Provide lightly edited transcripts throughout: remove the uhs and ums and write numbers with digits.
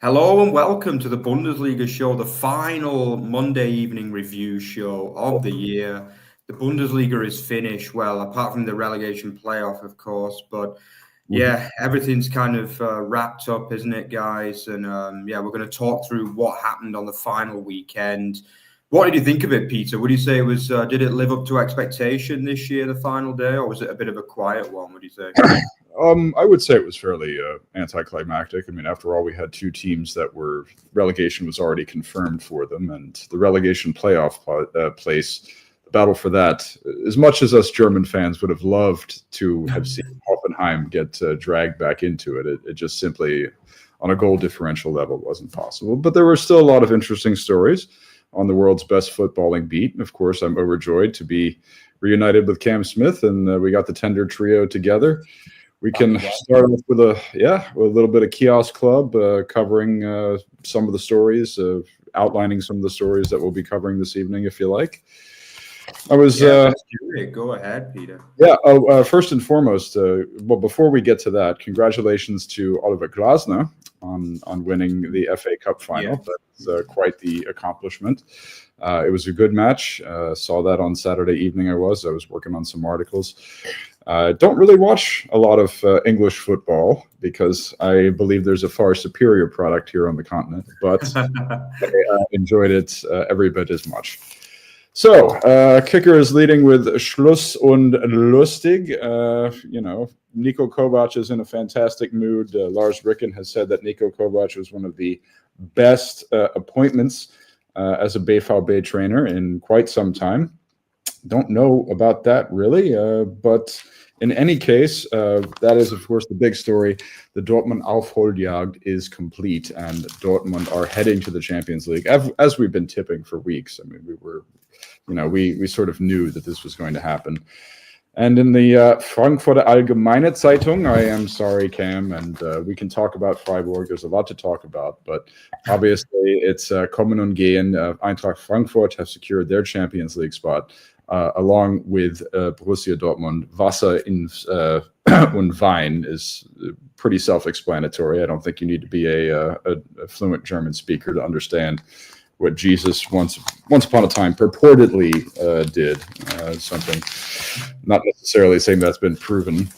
Hello and welcome to the Bundesliga Show, the final Monday evening review show of the year. The Bundesliga is finished, well, apart from the relegation playoff, of course, but yeah, everything's kind of wrapped up, isn't it, guys? And we're going to talk through what happened on the final weekend. What did you think of it, Peter? Would you say it was, did it live up to expectation this year, the final day, or was it a bit of a quiet one, would you say? I would say it was fairly anticlimactic. I mean, after all, we had two teams that were relegation was already confirmed for them, and the relegation playoff place, the battle for that. As much as us German fans would have loved to have seen Hoffenheim get dragged back into it, it just simply, on a goal differential level, wasn't possible. But there were still a lot of interesting stories on the world's best footballing beat. And of course, I'm overjoyed to be reunited with Cam Smith, and we got the Tender Trio together. We can start off with a little bit of Kiosk Club, covering some of the stories, outlining some of the stories that we'll be covering this evening, if you like. Go ahead, Peter. First and foremost, before we get to that, congratulations to Oliver Glasner on winning the FA Cup final. Yeah. That's quite the accomplishment. It was a good match. Saw that on Saturday evening. I was working on some articles. Don't really watch a lot of English football because I believe there's a far superior product here on the continent, but I enjoyed it every bit as much. So, kicker is leading with Schluss und Lustig. Niko Kovac is in a fantastic mood. Lars Ricken has said that Niko Kovac was one of the best appointments as a BVB trainer in quite some time. Don't know about that really, but in any case, that is, of course, the big story. The Dortmund Aufholjagd is complete, and Dortmund are heading to the Champions League, as we've been tipping for weeks. I mean, we sort of knew that this was going to happen. And in the Frankfurter Allgemeine Zeitung, I am sorry, Cam, and we can talk about Freiburg. There's a lot to talk about, but obviously it's Kommen und Gehen. Eintracht Frankfurt have secured their Champions League spot, along with Borussia Dortmund. Wasser und Wein is pretty self-explanatory. I don't think you need to be a fluent German speaker to understand what Jesus once upon a time purportedly did. Something, not necessarily saying that's been proven.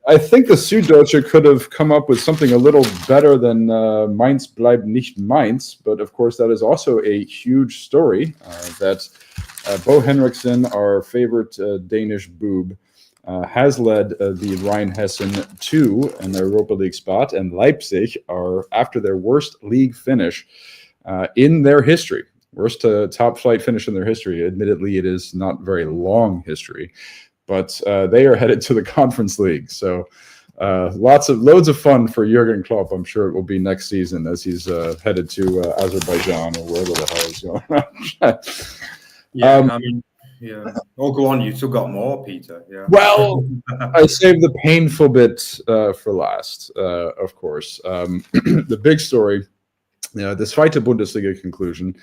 I think the Süddeutsche could have come up with something a little better than Mainz bleibt nicht Mainz, but of course that is also a huge story that Bo Henriksen, our favorite Danish boob, has led the Rheinhessen to an Europa League spot, and Leipzig are, after their worst league finish in their history, worst top flight finish in their history. Admittedly, it is not very long history, but they are headed to the Conference League. So loads of fun for Jurgen Klopp. I'm sure it will be next season as he's headed to Azerbaijan or wherever the hell he's going. Oh, go on. You still got more, Peter. Yeah. Well, I saved the painful bit for last, of course. The big story, this fight to Bundesliga conclusion,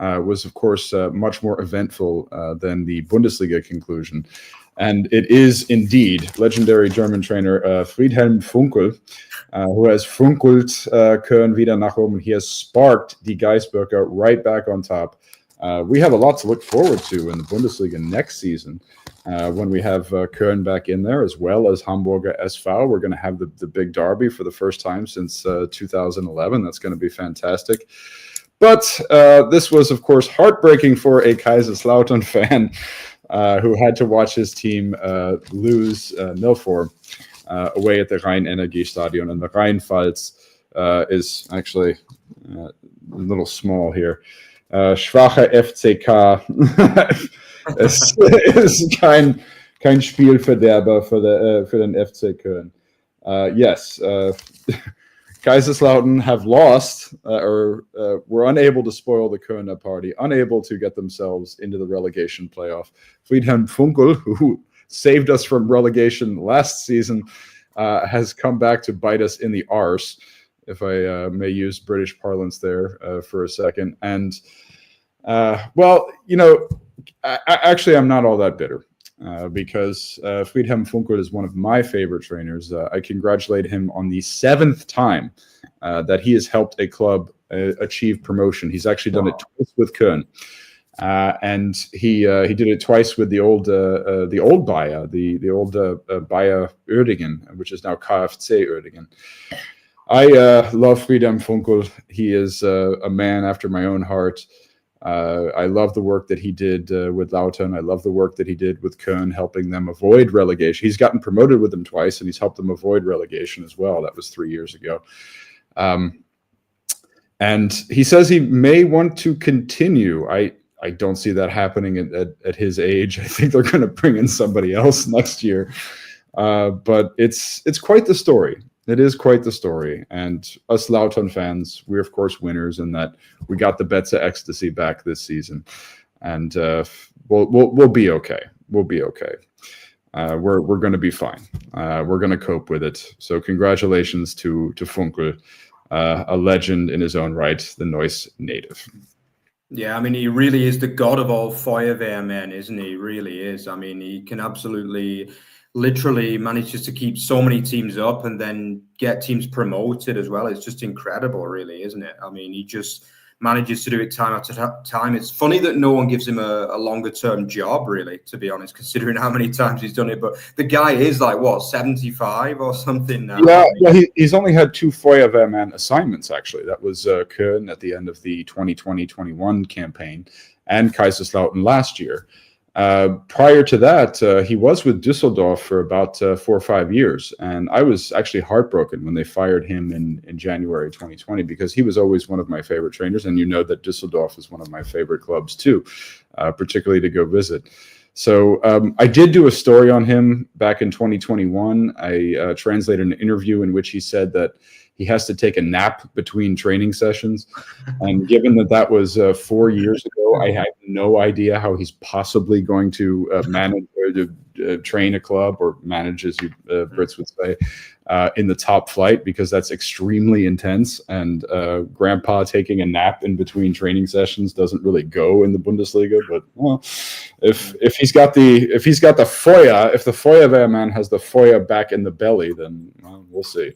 was, of course, much more eventful than the Bundesliga conclusion. And it is indeed legendary German trainer Friedhelm Funkel, who has funkelt Köln wieder nach oben. He has sparked die Geisböcke right back on top. We have a lot to look forward to in the Bundesliga next season when we have Köln back in there, as well as Hamburger SV. We're going to have the big derby for the first time since 2011. That's going to be fantastic. But this was, of course, heartbreaking for a Kaiserslautern fan who had to watch his team lose 0-4 away at the Rhein-Energiestadion. And the Rheinpfalz is actually a little small here. Schwacher FCK ist kein Spielverderber für den FC Köln. Yes, Kaiserslautern have lost or were unable to spoil the Kölner party, unable to get themselves into the relegation playoff. Friedhelm Funkel, who saved us from relegation last season, has come back to bite us in the arse, if I may use British parlance there for a second. And, actually, I'm not all that bitter. Because Friedhelm Funkel is one of my favorite trainers. I congratulate him on the 7th time that he has helped a club achieve promotion. He's actually done it twice with Köln. And he did it twice with the old Bayer, the old Bayer Uerdingen, which is now KFC Uerdingen. I love Friedhelm Funkel. He is a man after my own heart. I love the work that he did with Lautern. I love the work that he did with Köln, helping them avoid relegation. He's gotten promoted with them twice, and he's helped them avoid relegation as well. That was 3 years ago. And he says he may want to continue. I don't see that happening at his age. I think they're going to bring in somebody else next year. But it's quite the story. It is quite the story. And us Lautern fans, we're of course winners in that we got the Bets of Ecstasy back this season. And we'll be okay. We'll be okay. We're going to be fine. We're going to cope with it. So congratulations to Funkel, a legend in his own right, the Neuss native. Yeah, I mean, he really is the god of all Feuerwehrmen, isn't he? He really is. I mean, he can absolutely, literally manages to keep so many teams up and then get teams promoted as well. It's just incredible, really, isn't it? I mean, he just manages to do it time after time. It's funny that no one gives him a longer term job, really, to be honest, considering how many times he's done it. But the guy is like, what, 75 or something now? Yeah, he's only had 2 Feuerwehrmann assignments, actually. That was Köln at the end of the 2020-21 campaign and Kaiserslautern last year. Prior to that, he was with Düsseldorf for about 4 or 5 years. And I was actually heartbroken when they fired him in January 2020, because he was always one of my favorite trainers. And you know that Düsseldorf is one of my favorite clubs too, particularly to go visit. So I did do a story on him back in 2021. I translated an interview in which he said that he has to take a nap between training sessions. And given that was 4 years ago, I have no idea how he's possibly going to manage or to train a club, or manage, as you Brits would say, in the top flight, because that's extremely intense. And grandpa taking a nap in between training sessions doesn't really go in the Bundesliga. But well, if he's got the Feuer, if the Feuerwehrmann has the Feuer back in the belly, then well, we'll see.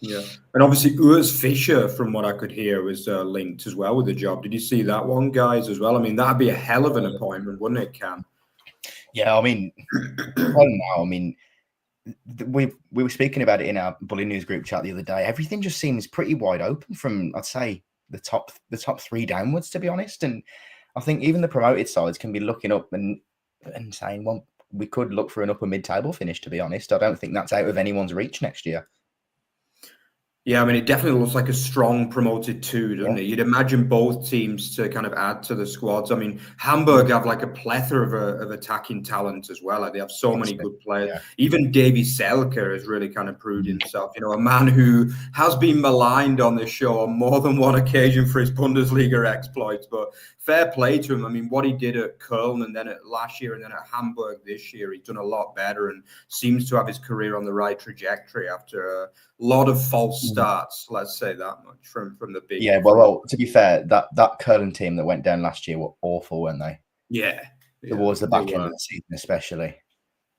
Yeah, and obviously Urs Fischer, from what I could hear, was linked as well with the job. Did you see that one, guys, as well? I mean, that'd be a hell of an appointment, wouldn't it, Cam? Yeah, I mean, now, I mean, we were speaking about it in our Bully News group chat the other day. Everything just seems pretty wide open from, I'd say, the top 3 downwards, to be honest. And I think even the promoted sides can be looking up and saying, well, we could look for an upper mid-table finish, to be honest. I don't think that's out of anyone's reach next year. Yeah, I mean, it definitely looks like a strong promoted 2, doesn't it? You'd imagine both teams to kind of add to the squads. I mean, Hamburg have like a plethora of attacking talent as well. Like, they have so many good players. Yeah. Even Davy Selke has really kind of proved himself. You know, a man who has been maligned on this show on more than one occasion for his Bundesliga exploits. But fair play to him. I mean, what he did at Köln and then at last year and then at Hamburg this year, he's done a lot better and seems to have his career on the right trajectory after a lot of false starts, let's say that much, from the big. Yeah, well, to be fair, that Köln team that went down last year were awful, weren't they? Yeah. Towards the back end of the season, especially.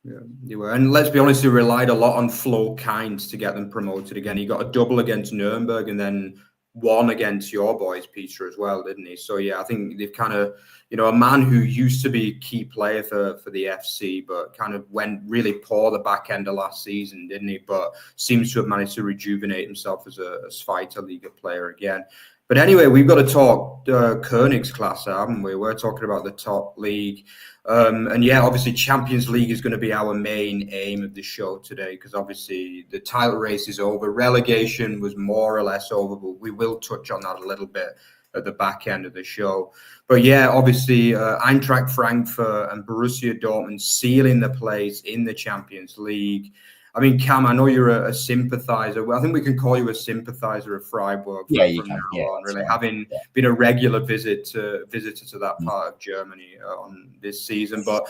Yeah, they were. And let's be honest, they relied a lot on Flo Kind to get them promoted again. He got a double against Nuremberg and then 1 against your boys, Peter, as well, didn't he? So, yeah, I think they've kind of, you know, a man who used to be a key player for the FC, but kind of went really poor the back end of last season, didn't he? But seems to have managed to rejuvenate himself as a Zweite player again. But anyway, we've got to talk Königsklasse, haven't we? We're talking about the top league. And yeah, obviously Champions League is going to be our main aim of the show today, because obviously the title race is over. Relegation was more or less over, but we will touch on that a little bit at the back end of the show. But yeah, obviously Eintracht Frankfurt and Borussia Dortmund sealing the place in the Champions League. I mean, Cam, I know you're a sympathiser. Well, I think we can call you a sympathiser of Freiburg from now on, really, having been a regular visitor to that part of Germany on this season. But,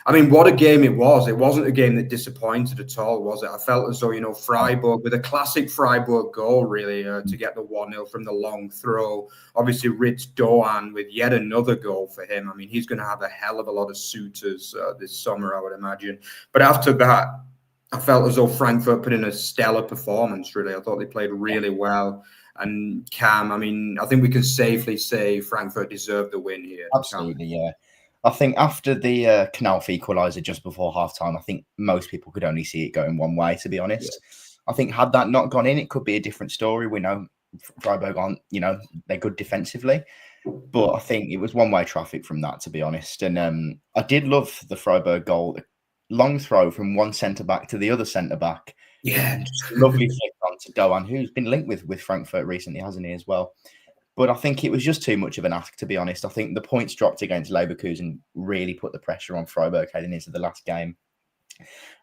I mean, what a game it was. It wasn't a game that disappointed at all, was it? I felt as though, you know, Freiburg, with a classic Freiburg goal, really, to get the 1-0 from the long throw. Obviously, Ritz Doan with yet another goal for him. I mean, he's going to have a hell of a lot of suitors this summer, I would imagine. But after that, I felt as though Frankfurt put in a stellar performance, really. I thought they played really well. And Cam, I mean, I think we can safely say Frankfurt deserved the win here. Absolutely, yeah. I think after the Knauf equaliser just before half-time, I think most people could only see it going one way, to be honest. Yeah. I think had that not gone in, it could be a different story. We know Freiburg aren't, they're good defensively. But I think it was one-way traffic from that, to be honest. And I did love the Freiburg goal. The long throw from one centre-back to the other centre-back. Yeah. Lovely flick on to Doan, who's been linked with Frankfurt recently, hasn't he, as well? But I think it was just too much of an ask, to be honest. I think the points dropped against Leverkusen really put the pressure on Freiburg heading into the last game,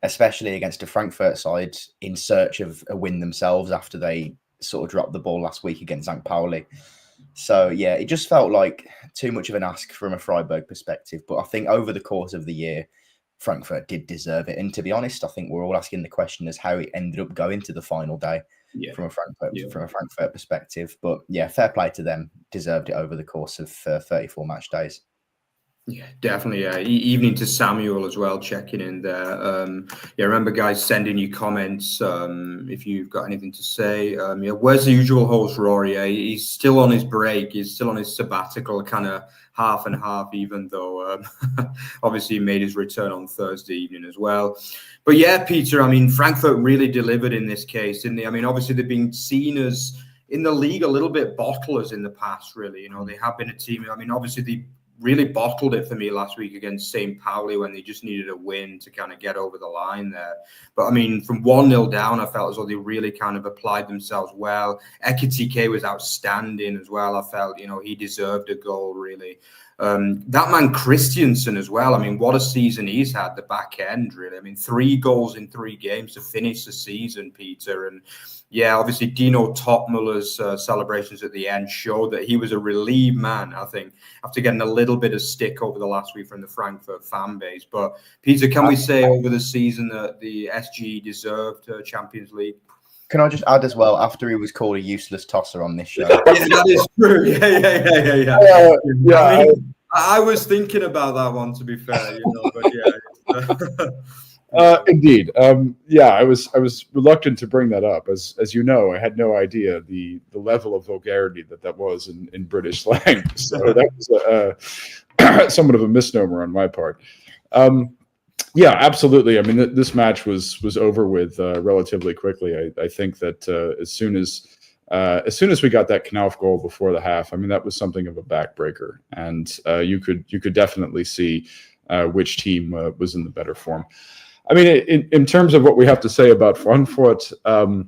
especially against a Frankfurt side in search of a win themselves after they sort of dropped the ball last week against St. Pauli. So, yeah, it just felt like too much of an ask from a Freiburg perspective. But I think over the course of the year, Frankfurt did deserve it. And to be honest, I think we're all asking the question as how it ended up going to the final day. From a Frankfurt perspective. But yeah, fair play to them. Deserved it over the course of 34 match days. Yeah, definitely. Evening to Samuel as well, checking in there. Remember, guys, send in your comments if you've got anything to say. Where's the usual host, Rory? He's still on his break. He's still on his sabbatical, kind of half and half, even though obviously he made his return on Thursday evening as well. But yeah, Peter, I mean, Frankfurt really delivered in this case, didn't they? I mean, obviously they've been seen as, in the league, a little bit bottlers in the past, really. They have been a team. I mean, obviously they really bottled it for me last week against St. Pauli when they just needed a win to kind of get over the line there. But I mean, from 1-0 down, I felt as though they really kind of applied themselves well. Ekitike was outstanding as well. I felt, he deserved a goal, really. That man Christiansen as well. I mean, what a season he's had, the back end, really. I mean, 3 goals in 3 games to finish the season, Peter. And yeah, obviously Dino Topmuller's celebrations at the end showed that he was a relieved man, I think, after getting a little bit of stick over the last week from the Frankfurt fan base. But Peter, can we say over the season that the SG deserved Champions League? Can I just add as well, after he was called a useless tosser on this show? Yeah, that is true. Yeah. I mean, I was thinking about that one, to be fair, but yeah. Indeed. I was reluctant to bring that up. As you know, I had no idea the level of vulgarity that was in British slang. So that was somewhat of a misnomer on my part. Yeah, absolutely. I mean, this match was over with relatively quickly. I think that as soon as we got that Knauf goal before the half, I mean, that was something of a backbreaker, and you could definitely see which team was in the better form. I mean, in terms of what we have to say about Frankfurt, I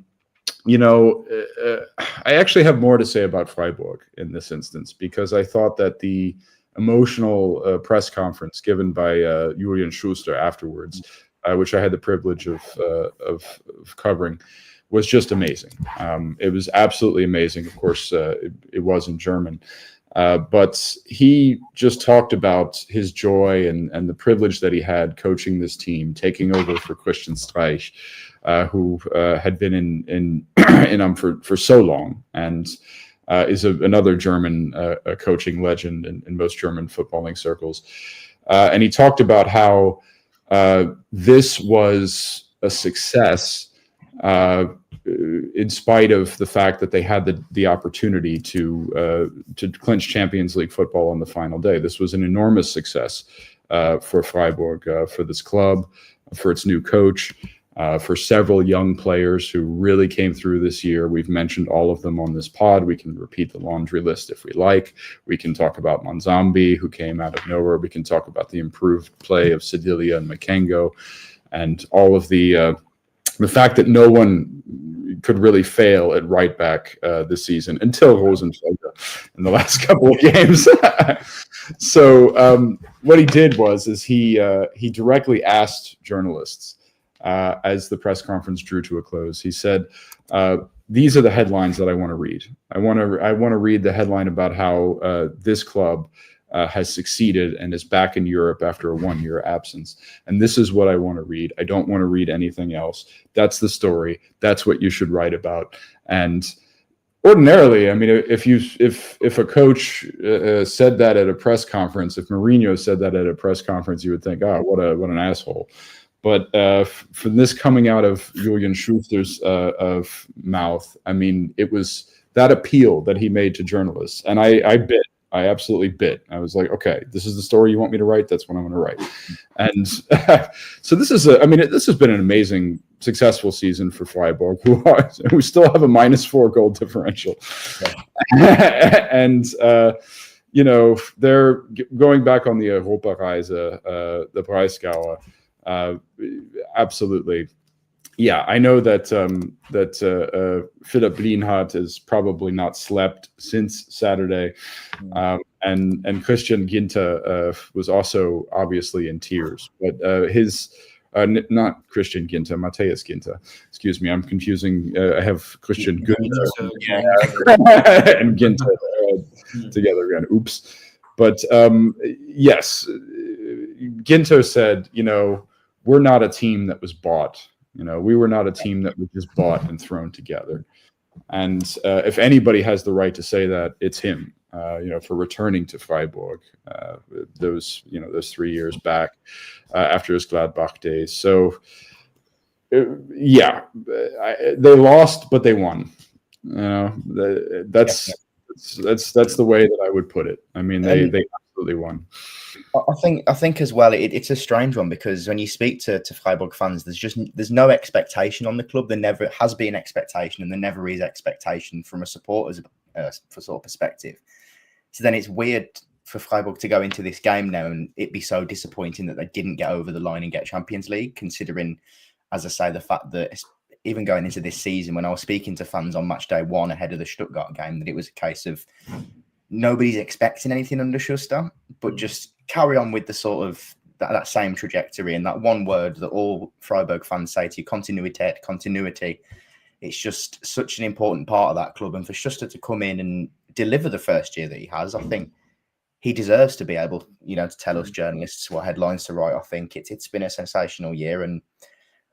actually have more to say about Freiburg in this instance, because I thought that the emotional press conference given by Julian Schuster afterwards, which I had the privilege of covering, was just amazing. It was absolutely amazing. Of course, it was in German. But he just talked about his joy and the privilege that he had coaching this team, taking over for Christian Streich, who had been in for so long, and is another German coaching legend in most German footballing circles. And he talked about how this was a success in spite of the fact that they had the opportunity to clinch Champions League football on the final day. This was an enormous success for Freiburg, for this club, for its new coach, for several young players who really came through this year. We've mentioned all of them on this pod. We can repeat the laundry list if we like. We can talk about Monzambi, who came out of nowhere. We can talk about the improved play of Sedilia and Makengo, and all of the fact that no one could really fail at right back this season until Rosenfelder in the last couple of games. So what he did was he directly asked journalists, as the press conference drew to a close. He said, these are the headlines that I want to read. I want to read the headline about how this club has succeeded and is back in Europe after a 1-year absence. And this is what I want to read. I don't want to read anything else. That's the story. That's what you should write about. And ordinarily, I mean, if a coach said that at a press conference, if Mourinho said that at a press conference, you would think, oh, what an asshole. But from this coming out of Julian Schuster's of mouth, I mean, it was that appeal that he made to journalists, and I bit. I absolutely bit. I was like, okay, this is the story you want me to write. That's what I'm going to write. And so this is this has been an amazing, successful season for Freiburg, who still have a -4 goal differential. Yeah. And, they're going back on the Europareise, the Breisgau, absolutely. Yeah, I know that Philipp Lienhardt has probably not slept since Saturday, and Christian Ginter was also obviously in tears. But not Christian Ginter, Matthias Ginter. Excuse me, I'm confusing. I have Christian Günther and Ginter together again. Oops. But yes, Ginter said, we're not a team that was bought. We were not a team that was just bought and thrown together. And if anybody has the right to say that, it's him, for returning to Freiburg those 3 years back after his Gladbach days. So, they lost, but they won. That's the way that I would put it. I mean, they absolutely won. I think as well, it's a strange one, because when you speak to Freiburg fans, there's no expectation on the club. There never has been expectation, and there never is expectation from a supporter's perspective. So then it's weird for Freiburg to go into this game now and it be so disappointing that they didn't get over the line and get Champions League, considering, as I say, the fact that even going into this season, when I was speaking to fans on match day 1 ahead of the Stuttgart game, that it was a case of nobody's expecting anything under Schuster, but just carry on with the sort of that same trajectory, and that one word that all Freiburg fans say to you, continuity. It's just such an important part of that club, and for Schuster to come in and deliver the first year that he has, I think he deserves to be able, to tell us journalists what headlines to write. I think it's been a sensational year, and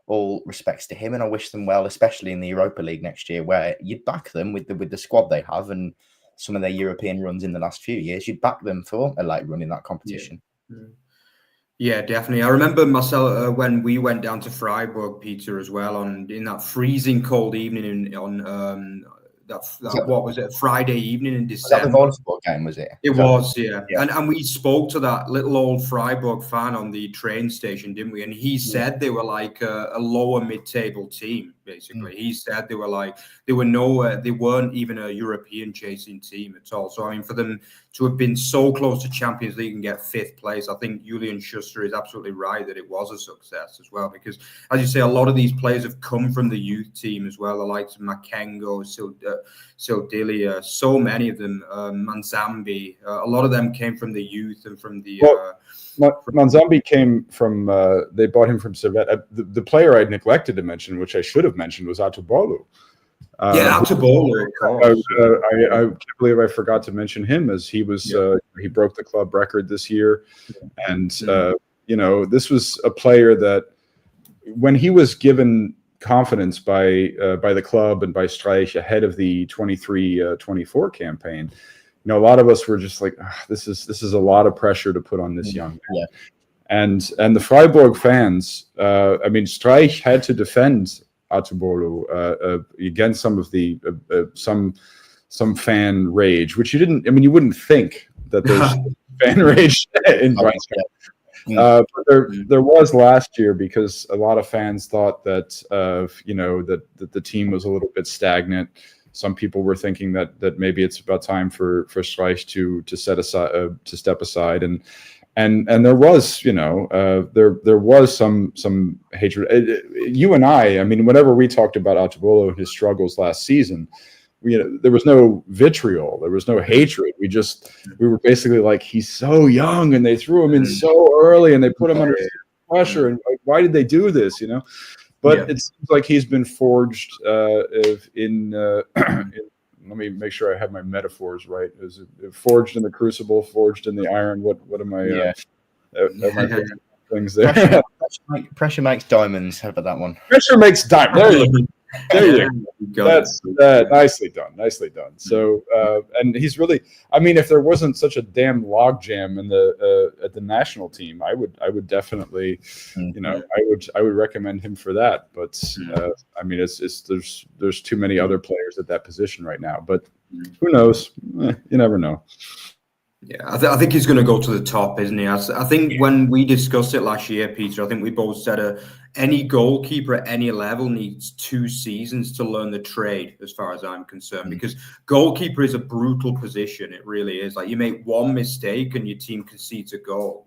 all respects to him, and I wish them well, especially in the Europa League next year, where you'd back them with the squad they have and some of their European runs in the last few years. You'd back them for a late run in that competition. Yeah, definitely. I remember myself when we went down to Freiburg, Peter, as well, in that freezing cold evening what was it, Friday evening in December. Was that the Wolfsburg game, was it? It was, yeah. And we spoke to that little old Freiburg fan on the train station, didn't we? And he said they were like a lower mid-table team, basically. He said they weren't even a European chasing team at all. So, I mean, for them to have been so close to Champions League and get 5th place, I think Julian Schuster is absolutely right that it was a success as well, because, as you say, a lot of these players have come from the youth team as well, the likes of Makengo, Sildilia, so many of them, Manzambi, a lot of them came from the youth and from the... Manzambi came from, they bought him from Servette. The player I neglected to mention, which I should have mentioned, was Atubolu. Atubolu, of course. I can't believe I forgot to mention him, as he was, he broke the club record this year. And, this was a player that, when he was given confidence by the club and by Streich ahead of the 23-24 campaign, a lot of us were just like, this is a lot of pressure to put on this young man. And the Freiburg fans, Streich had to defend Atubolu against some of the some fan rage, which you wouldn't think that there's fan rage in Breisgau. But there was last year, because a lot of fans thought that that the team was a little bit stagnant. Some people were thinking that maybe it's about time for Streich to step aside, and there was there was some hatred. You and I mean, whenever we talked about Atubolo and his struggles last season, there was no vitriol, there was no hatred. We were basically like, he's so young, and they threw him in so early, and they put him under pressure, and why did they do this? But it seems like he's been forged in let me make sure I have my metaphors right. Is it forged in the crucible, forged in the iron? What am I? Things there. Pressure makes diamonds. How about that one? Pressure makes diamonds. There you go. That's nicely done. Nicely done. So, and he's really. I mean, if there wasn't such a damn logjam in the at the national team, I would definitely, I would recommend him for that. But I mean, it's there's too many other players at that position right now. But who knows? You never know. Yeah, I think he's going to go to the top, isn't he? I think when we discussed it last year, Peter, I think we both said any goalkeeper at any level needs 2 seasons to learn the trade, as far as I'm concerned, because goalkeeper is a brutal position. It really is. Like, you make one mistake and your team concedes a goal,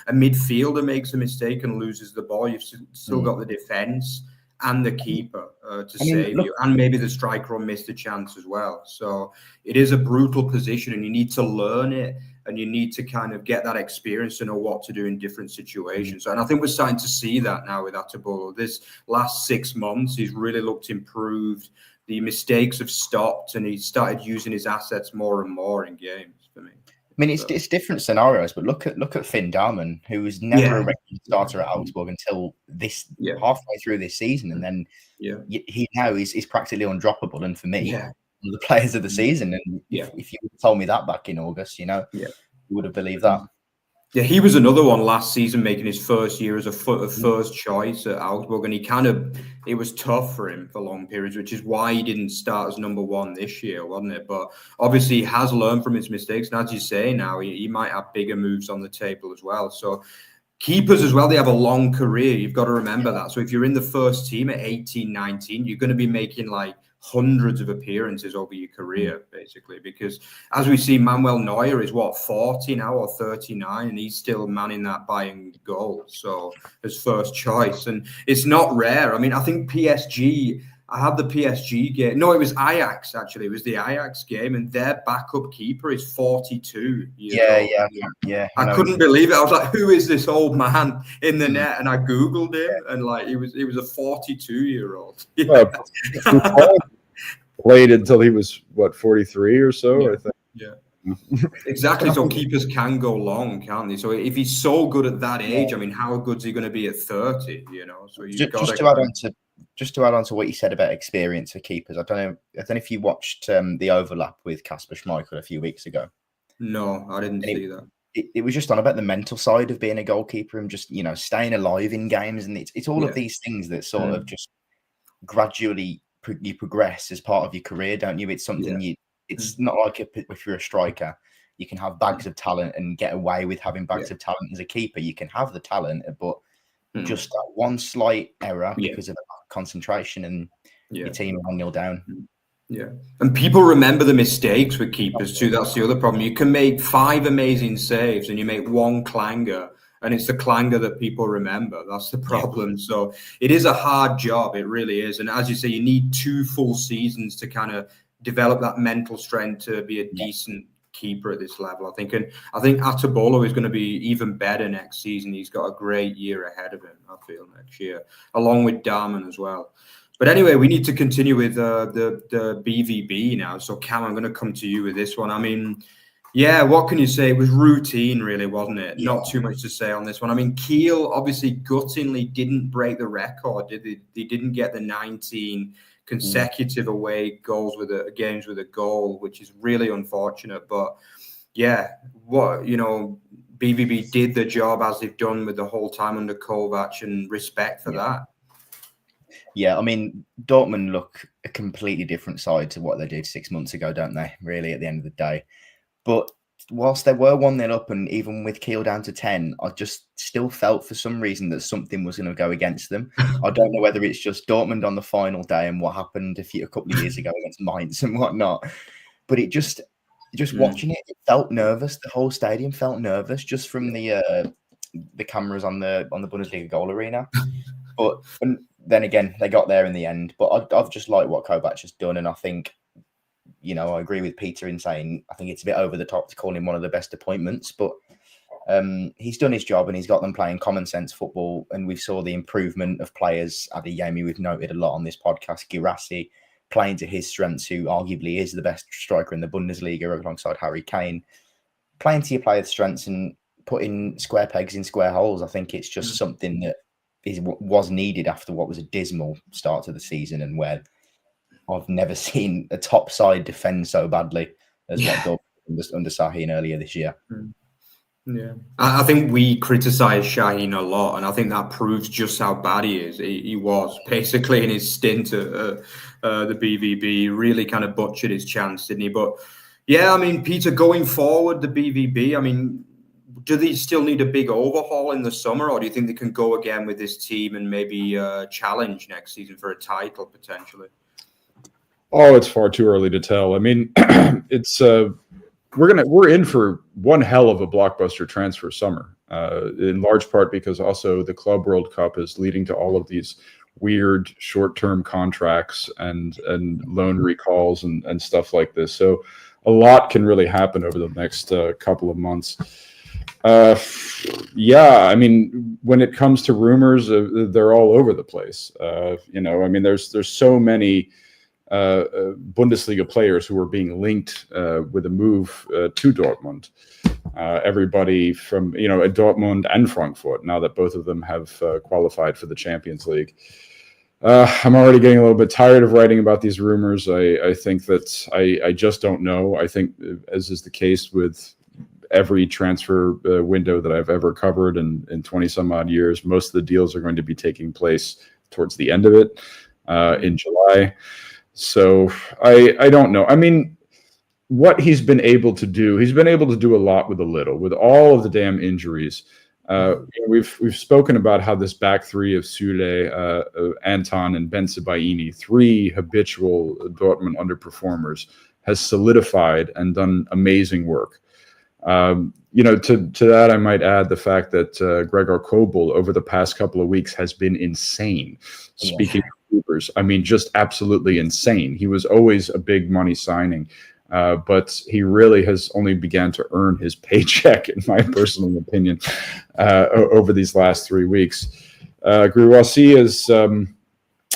A midfielder makes a mistake and loses the ball. You've still got the defense and the keeper to save you, and maybe the striker will miss the chance as well. So it is a brutal position, and you need to learn it, and you need to kind of get that experience to know what to do in different situations. And I think we're starting to see that now with Atabolo. This last 6 months, he's really looked improved. The mistakes have stopped, and he's started using his assets more and more in games for me. I mean, it's different scenarios, but look at Finn Darman, who was never a regular starter at Augsburg until this halfway through this season, and then he now is practically undroppable. And for me, one of the players of the season. And if you told me that back in August, you would have believed that. Yeah, he was another one last season making his first year as a first choice at Augsburg, and it was tough for him for long periods, which is why he didn't start as number 1 this year, wasn't it? But obviously he has learned from his mistakes, and as you say now, he might have bigger moves on the table as well. So keepers as well, they have a long career. You've got to remember that. So if you're in the first team at 18, 19, you're going to be making like hundreds of appearances over your career, basically, because as we see, Manuel Neuer is 40 now or 39, and he's still manning that Bayern goal, so his first choice. And it's not rare. I mean, I think PSG, I had the PSG game. No, it was Ajax, actually. It was the Ajax game, and their backup keeper is 42 years old. I couldn't believe it. I was like, who is this old man in the net? And I Googled him, and like, he was a 42-year-old. Played until he was, 43 or so, I think. Yeah. Exactly. So keepers can go long, can't they? So if he's so good at that age, I mean, how good is he going to be at 30? So just to add on to what you said about experience for keepers, I don't know if you watched the overlap with Kasper Schmeichel a few weeks ago. No, I didn't see that. It was just on about the mental side of being a goalkeeper and just staying alive in games, and it's all of these things that sort of just gradually you progress as part of your career, don't you? It's something it's not like if you're a striker, you can have bags of talent and get away with having bags of talent. As a keeper, you can have the talent, but just that one slight error because of concentration, and your team are 1-0 down. Yeah. And people remember the mistakes with keepers too. That's the other problem. You can make 5 amazing saves and you make 1 clanger, and it's the clanger that people remember. That's the problem. So it is a hard job. It really is. And as you say, you need 2 full seasons to kind of develop that mental strength to be a decent keeper at this level, I think. And I think Atabolo is going to be even better next season. He's got a great year ahead of him, I feel, next year, along with Darman as well. But anyway, we need to continue with the BVB now. So Cam, I'm going to come to you with this one. I mean, yeah, what can you say? It was routine, really, wasn't it? Not too much to say on this one. I mean, Kiel obviously guttingly didn't break the record, did they? They didn't get the 19 consecutive away games with a goal, which is really unfortunate. But yeah, BVB did the job as they've done with the whole time under Kovac, and respect for that. Yeah, I mean, Dortmund look a completely different side to what they did 6 months ago, don't they? Really, at the end of the day. But whilst they were 1-0 up, and even with Kiel down to 10, I just still felt for some reason that something was going to go against them. I don't know whether it's just Dortmund on the final day and what happened a couple of years ago against Mainz and whatnot. But it just watching it felt nervous. The whole stadium felt nervous just from the cameras on the Bundesliga goal arena. But then again, they got there in the end. But I've just liked what Kovac has done, and I think, I agree with Peter in saying I think it's a bit over the top to call him one of the best appointments, but he's done his job and he's got them playing common sense football. And we saw the improvement of players. Adeyemi, we've noted a lot on this podcast. Girassi playing to his strengths, who arguably is the best striker in the Bundesliga alongside Harry Kane. Playing to your players' strengths and putting square pegs in square holes. I think it's just something that was needed after what was a dismal start to the season, and where I've never seen a top side defend so badly as what Dortmund under Sahin earlier this year. Yeah, I think we criticise Shaheen a lot, and I think that proves just how bad he is. He was basically in his stint at the BVB, he really kind of butchered his chance, didn't he? But yeah, I mean, Peter, going forward, the BVB, I mean, do they still need a big overhaul in the summer, or do you think they can go again with this team and maybe challenge next season for a title potentially? Oh, it's far too early to tell. I mean, it's we're in for one hell of a blockbuster transfer summer, in large part because also the Club World Cup is leading to all of these weird short-term contracts and loan recalls and stuff like this. So a lot can really happen over the next couple of months. Yeah, I mean, when it comes to rumors, they're all over the place. I mean, there's so many Bundesliga players who are being linked with a move to Dortmund. Everybody from at Dortmund and Frankfurt, now that both of them have qualified for the Champions League. I'm already getting a little bit tired of writing about these rumors. I think that I just don't know. I think, as is the case with every transfer window that I've ever covered in 20 some odd years, most of the deals are going to be taking place towards the end of it in July. So I don't know. I mean, what he's been able to do a lot with a little, with all of the damn injuries. We've spoken about how this back three of Sule, Anton, and Bensebaini, three habitual Dortmund underperformers, has solidified and done amazing work. To that, I might add the fact that Gregor Kobel over the past couple of weeks has been insane. Speaking of Ubers, I mean, just absolutely insane. He was always a big money signing, but he really has only began to earn his paycheck, in my personal opinion, over these last 3 weeks. Gruasi is.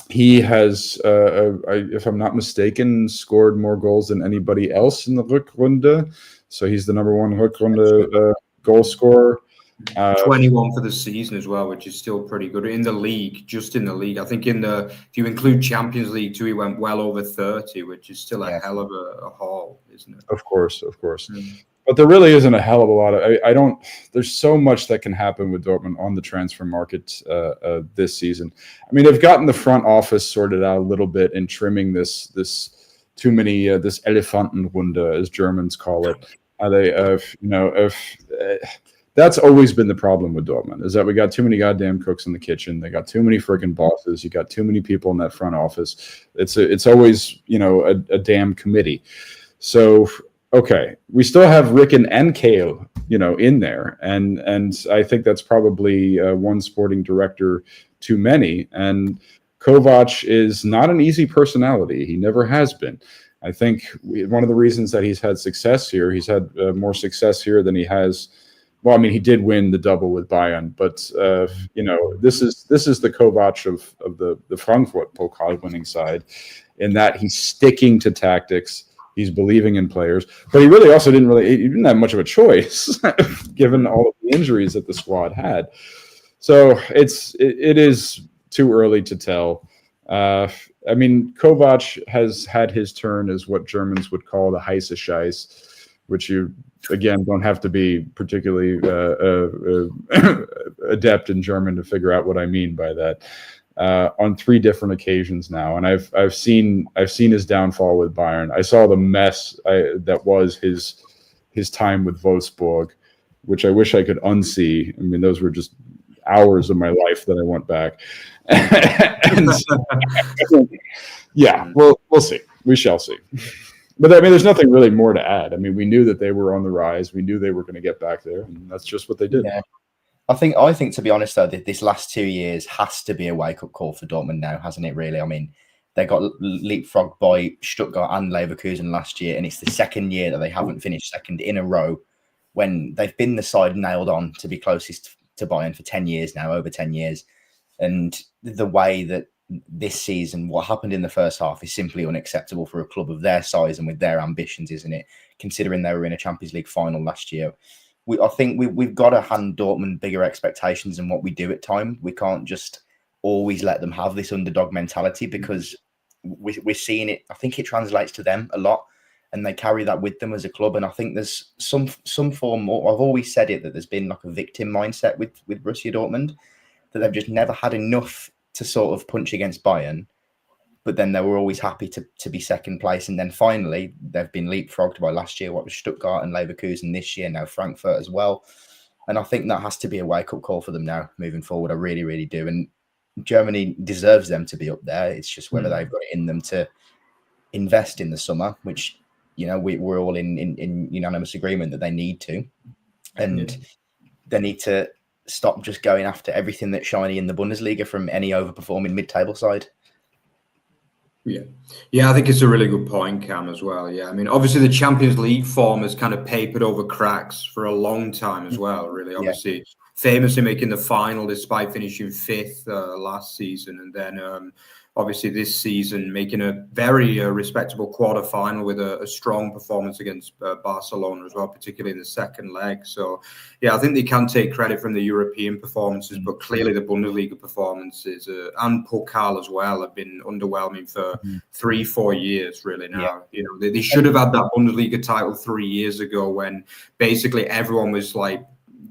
He has, if I'm not mistaken, scored more goals than anybody else in the Rückrunde. So he's the number one Rückrunde goal scorer. 21 for the season as well, which is still pretty good in the league. Just in the league, I think if you include Champions League too, he went well over 30, which is still a hell of a haul, isn't it? Of course. But there really isn't a hell of a lot of. There's so much that can happen with Dortmund on the transfer market this season. I mean, they've gotten the front office sorted out a little bit in trimming this too many this Elefantenrunde, as Germans call it. That's always been the problem with Dortmund, is that we got too many goddamn cooks in the kitchen. They got too many freaking bosses. You got too many people in that front office. It's always a damn committee. So. Okay, we still have Ricken and Kale, in there, and I think that's probably one sporting director too many. And Kovac is not an easy personality; he never has been. I think one of the reasons that he's had success here, he's had more success here than he has. Well, I mean, he did win the double with Bayern, but this is the Kovac of the Frankfurt Pokal winning side, in that he's sticking to tactics. He's believing in players, but he really also didn't have much of a choice given all of the injuries that the squad had. So it is too early to tell. I mean, Kovac has had his turn as what Germans would call the heiße Scheiß, which you, again, don't have to be particularly adept in German to figure out what I mean by that. On 3 different occasions now, and I've seen his downfall with Bayern. I saw the mess that was his time with Wolfsburg, which I wish I could unsee. I mean, those were just hours of my life that I went back. Yeah, we'll see. We shall see. But I mean, there's nothing really more to add. I mean, we knew that they were on the rise. We knew they were going to get back there, and that's just what they did. Yeah. I think to be honest though, this last 2 years has to be a wake-up call for Dortmund now, hasn't it? Really, I mean, they got leapfrogged by Stuttgart and Leverkusen last year, and it's the second year that they haven't finished second in a row, when they've been the side nailed on to be closest to Bayern for 10 years now, over 10 years. And the way that this season, what happened in the first half, is simply unacceptable for a club of their size and with their ambitions, isn't it? Considering they were in a Champions League final last year. I think we've got to hand Dortmund bigger expectations than what we do at times. We can't just always let them have this underdog mentality, because we're seeing it. I think it translates to them a lot, and they carry that with them as a club. And I think there's some form. I've always said it, that there's been like a victim mindset with Borussia Dortmund, that they've just never had enough to sort of punch against Bayern, but then they were always happy to be second place. And then finally, they've been leapfrogged by last year, what was Stuttgart and Leverkusen, this year, now Frankfurt as well. And I think that has to be a wake-up call for them now, moving forward. I really, really do. And Germany deserves them to be up there. It's just whether they've got it in them to invest in the summer, which, you know, we're all in unanimous agreement that they need to. And they need to stop just going after everything that's shiny in the Bundesliga from any overperforming mid-table side. Yeah, I think it's a really good point, Cam, as well. Yeah, I mean, obviously the Champions League form has kind of papered over cracks for a long time as well, really. Obviously, famously making the final despite finishing 5th last season, and then obviously this season making a very respectable quarter-final with a strong performance against Barcelona as well, particularly in the second leg. So, yeah, I think they can take credit from the European performances, but clearly the Bundesliga performances and Pokal as well have been underwhelming for 3-4 years, really now. You know, they should have had that Bundesliga title 3 years ago, when basically everyone was like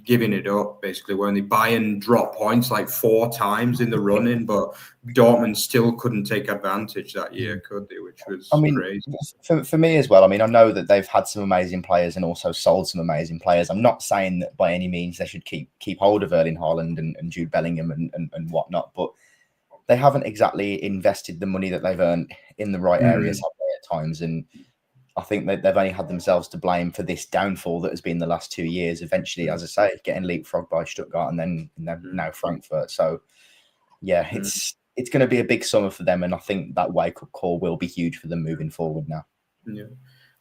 giving it up, basically, when the Bayern dropped points like 4 times in the run-in, but Dortmund still couldn't take advantage that year, could they? Which was crazy. For me as well, I mean, I know that they've had some amazing players and also sold some amazing players. I'm not saying that by any means they should keep hold of Erling Haaland and Jude Bellingham and whatnot, but they haven't exactly invested the money that they've earned in the right areas, have they, at times. And I think that they've only had themselves to blame for this downfall that has been the last 2 years. Eventually, as I say, getting leapfrogged by Stuttgart and then now Frankfurt. So, yeah, it's going to be a big summer for them, and I think that wake-up call will be huge for them moving forward now. Yeah.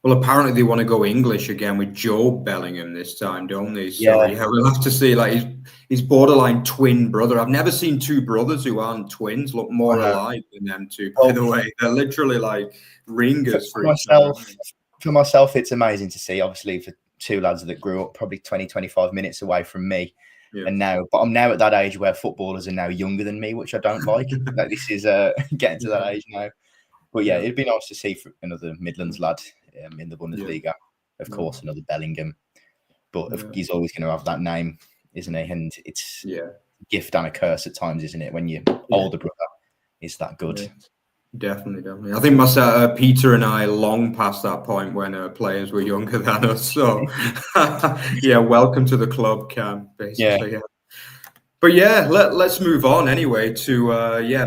Well, apparently they want to go English again with Joe Bellingham this time, don't they? So, yeah, we'll have to see. Like his borderline twin brother. I've never seen two brothers who aren't twins look more alike than them two. By the way, they're literally like ringers for each other. For myself, it's amazing to see. Obviously, for two lads that grew up probably 20-25 minutes away from me, and I'm now at that age where footballers are now younger than me, which I don't like. Like, this is getting to that age now. But yeah, it'd be nice to see for another Midlands lad in the Bundesliga. Of course, another Bellingham, but he's always going to have that name, isn't he? And it's a gift and a curse at times, isn't it, when your older brother is that good? Yeah. Definitely. I think myself, Peter and I long past that point when players were younger than us. So, yeah, welcome to the club, Cam, basically. Yeah. But yeah, let's move on anyway to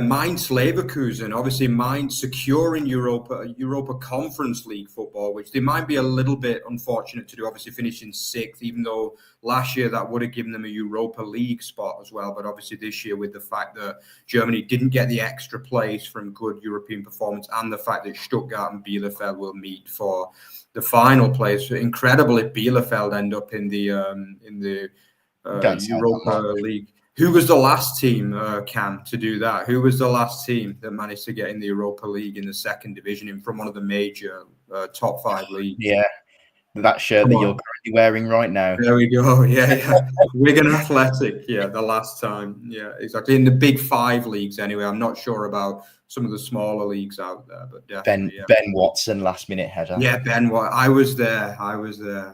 Mainz Leverkusen. Obviously, Mainz securing Europa Conference League football, which they might be a little bit unfortunate to do. Obviously, finishing 6th, even though last year that would have given them a Europa League spot as well. But obviously, this year with the fact that Germany didn't get the extra place from good European performance, and the fact that Stuttgart and Bielefeld will meet for the final place, incredible if Bielefeld end up in the Europa League. Who was the last team, Cam, to do that? Who was the last team that managed to get in the Europa League in the second division from one of the major top 5 leagues? Yeah, that shirt that you're currently wearing right now. There we go. Yeah. Wigan Athletic. Yeah, the last time. Yeah, exactly. In the big 5 leagues, anyway. I'm not sure about some of the smaller leagues out there, but definitely. Ben Watson, last-minute header. Yeah, Ben Watson. I was there.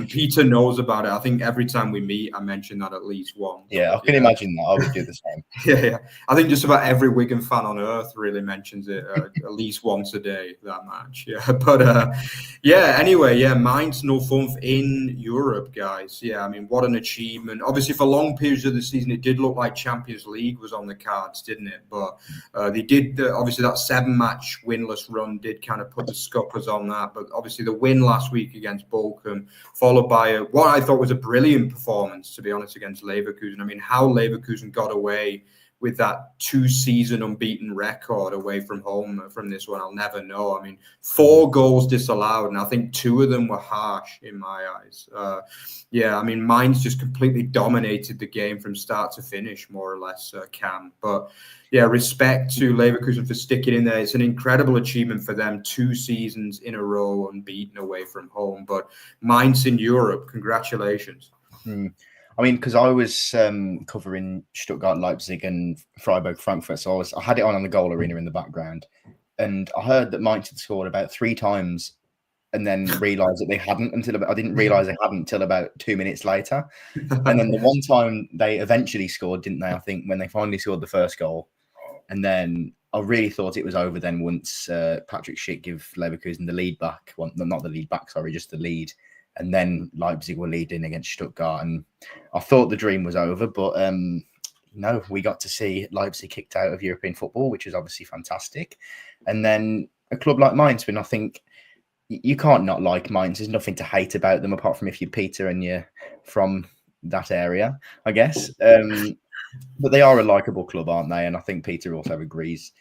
Peter knows about it. I think every time we meet, I mention that at least once. Yeah, I can imagine that. I would do the same. Yeah. I think just about every Wigan fan on earth really mentions it at least once a day, that match. Yeah, but anyway, Mainz no fun in Europe, guys. Yeah, I mean, what an achievement. Obviously, for long periods of the season, it did look like Champions League was on the cards, didn't it? But they did. Obviously, that 7-match winless run did kind of put the scuppers on that. But obviously, the win last week against Bochum, followed by what I thought was a brilliant performance, to be honest, against Leverkusen. I mean, how Leverkusen got away with that 2-season unbeaten record away from home from this one. I'll never know. I mean, 4 goals disallowed, and I think 2 of them were harsh in my eyes. I mean, Mainz just completely dominated the game from start to finish, more or less, Cam. But yeah, respect to Leverkusen for sticking in there. It's an incredible achievement for them, 2 seasons in a row unbeaten away from home. But Mainz in Europe, congratulations. I mean, because I was covering Stuttgart, Leipzig, and Freiburg, Frankfurt, so I had it on the goal arena in the background, and I heard that Mainz had scored about 3 times, and then realised that they hadn't I didn't realise they hadn't until about 2 minutes later, and then the one time they eventually scored, didn't they? I think when they finally scored the first goal, and then I really thought it was over. Then once Patrick Schick gave Leverkusen the lead back, well, not the lead back, sorry, just the lead. And then Leipzig were leading against Stuttgart. And I thought the dream was over. But no, we got to see Leipzig kicked out of European football, which is obviously fantastic. And then a club like Mainz, when I think you can't not like Mainz. There's nothing to hate about them apart from if you're Peter and you're from that area, I guess. But they are a likeable club, aren't they? And I think Peter also agrees.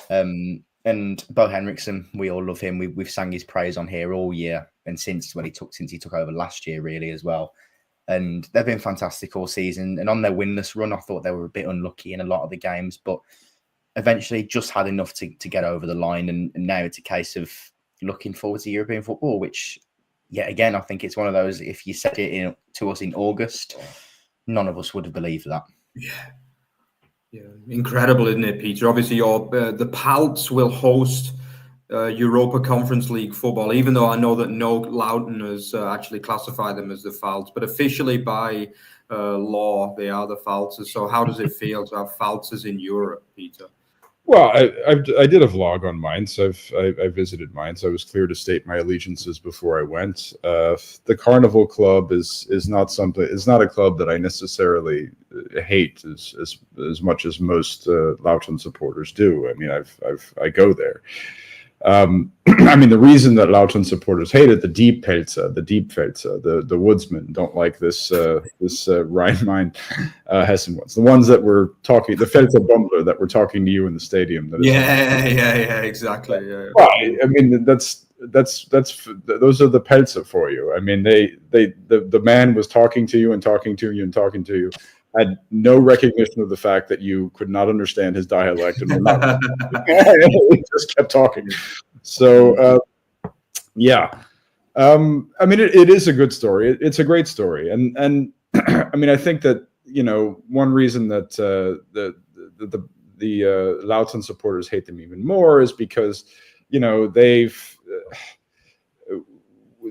And Bo Henriksen, we all love him. We've sang his praise on here all year, and since he took over last year, really, as well. And they've been fantastic all season. And on their winless run, I thought they were a bit unlucky in a lot of the games, but eventually just had enough to get over the line. And now it's a case of looking forward to European football, which, yeah, again, I think it's one of those, if you said it to us in August, none of us would have believed that. Yeah, incredible, isn't it, Peter? Obviously, the Palts will host Europa Conference League football, even though I know that no Lauten has actually classified them as the Falts, but officially by law, they are the Falters. So how does it feel to have Falters in Europe, Peter? Well, I did a vlog on Mainz. I visited Mainz. I was clear to state my allegiances before I went. The Carnival Club is not something. It's not a club that I necessarily hate as much as most Lauten supporters do. I mean, I go there. I mean, the reason that Lauten supporters hate it, the deep Pelzer, the woodsmen don't like this Rhine-Main Hessen ones. The ones that were talking, the Pfälzer Bummler that were talking to you in the stadium. Yeah, exactly. Yeah. Well, I mean, those are the Pelzer for you. I mean, the man was talking to you and talking to you and talking to you, had no recognition of the fact that you could not understand his dialect, and he just kept talking. So, yeah, I mean, it is a good story. It's a great story, and I mean, I think that, you know, one reason that the Lauten supporters hate them even more is because, you know, they've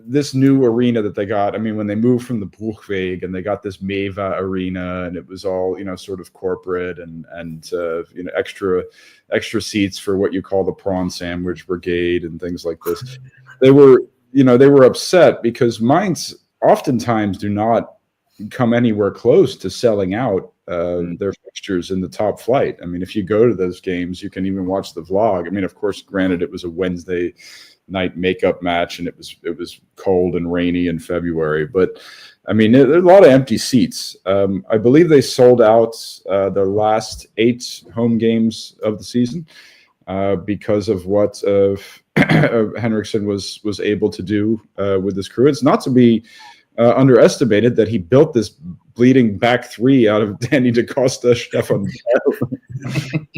this new arena that they got. I mean, when they moved from the Bruchweg and they got this Meva arena, and it was all, you know, sort of corporate and you know, extra seats for what you call the prawn sandwich brigade and things like this. They were upset because Mainz oftentimes do not come anywhere close to selling out their fixtures in the top flight. I mean, if you go to those games, you can even watch the vlog. I mean, of course, granted, it was a Wednesday night makeup match and it was cold and rainy in February, but I mean, there are a lot of empty seats. I believe they sold out their last 8 home games of the season because of what Henriksen was able to do with his crew. It's not to be underestimated that he built this bleeding back 3 out of Danny DaCosta, Stefan. I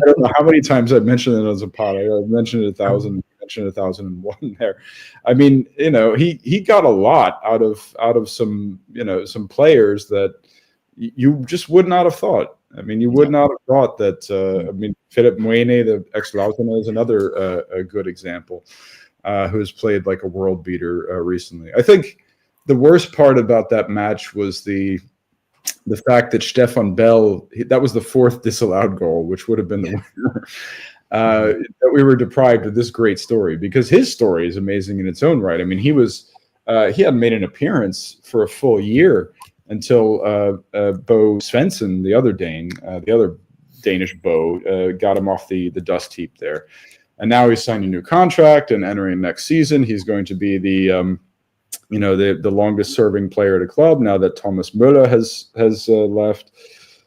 don't know how many times I've mentioned it as a pod. I've mentioned it 1,000. Mentioned 1,001 there. I mean, you know, he got a lot out of some, you know, some players that you just would not have thought. I mean, you would not have thought that. I mean, Philipp Mwene, the ex-Lautern, is another a good example who has played like a world beater recently. I think the worst part about that match was the fact that Stefan Bell, that was the 4th disallowed goal, which would have been the winner. That we were deprived of this great story, because his story is amazing in its own right. I mean, he hadn't made an appearance for a full year until Bo Svensson, the other Danish Bo, got him off the dust heap there. And now he's signed a new contract, and entering next season, he's going to be the longest serving player at a club now that Thomas Müller has left.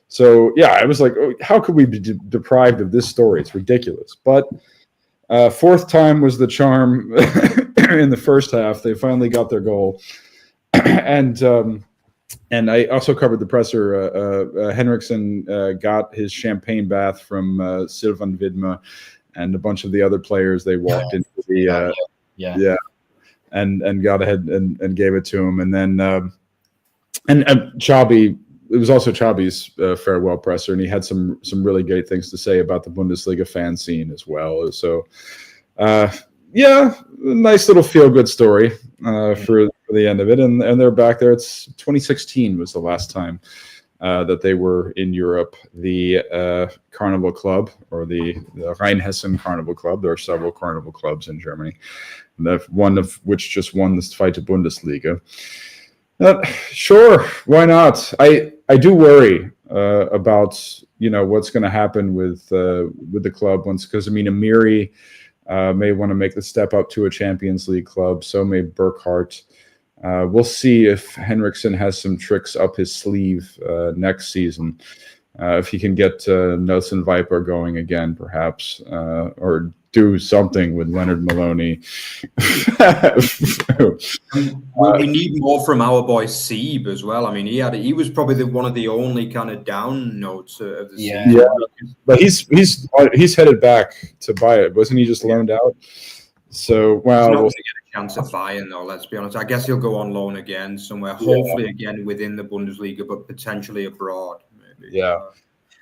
So yeah, I was like, oh, how could we be deprived of this story? It's ridiculous. But fourth time was the charm in the first half. They finally got their goal. And I also covered the presser. Henriksen got his champagne bath from Sylvan Widmer and a bunch of the other players. They walked into the and got ahead and gave it to him. And then and Xabi, it was also Xabi's farewell presser, and he had some really great things to say about the Bundesliga fan scene as well. So nice little feel-good story for the end of it, and they're back there. It's 2016 was the last time that they were in Europe. The Carnival Club, or the Rheinhessen Carnival Club. There are several carnival clubs in Germany, one of which just won this Zweite Bundesliga. Sure, why not? I do worry about what's going to happen with the club once, because Amiri may want to make the step up to a Champions League club. So may Burkhardt. We'll see if Henriksen has some tricks up his sleeve next season. If he can get Nelson Viper going again, perhaps, or do something with Leonard Maloney. We need more from our boy Sieb as well. I mean, he was probably one of the only kind of down notes of the season. Yeah, but he's headed back to Bayern. Wasn't he just loaned out? So we'll get a chance at Bayern, though. Let's be honest. I guess he'll go on loan again somewhere. Hopefully again within the Bundesliga, but potentially abroad. Maybe. Yeah,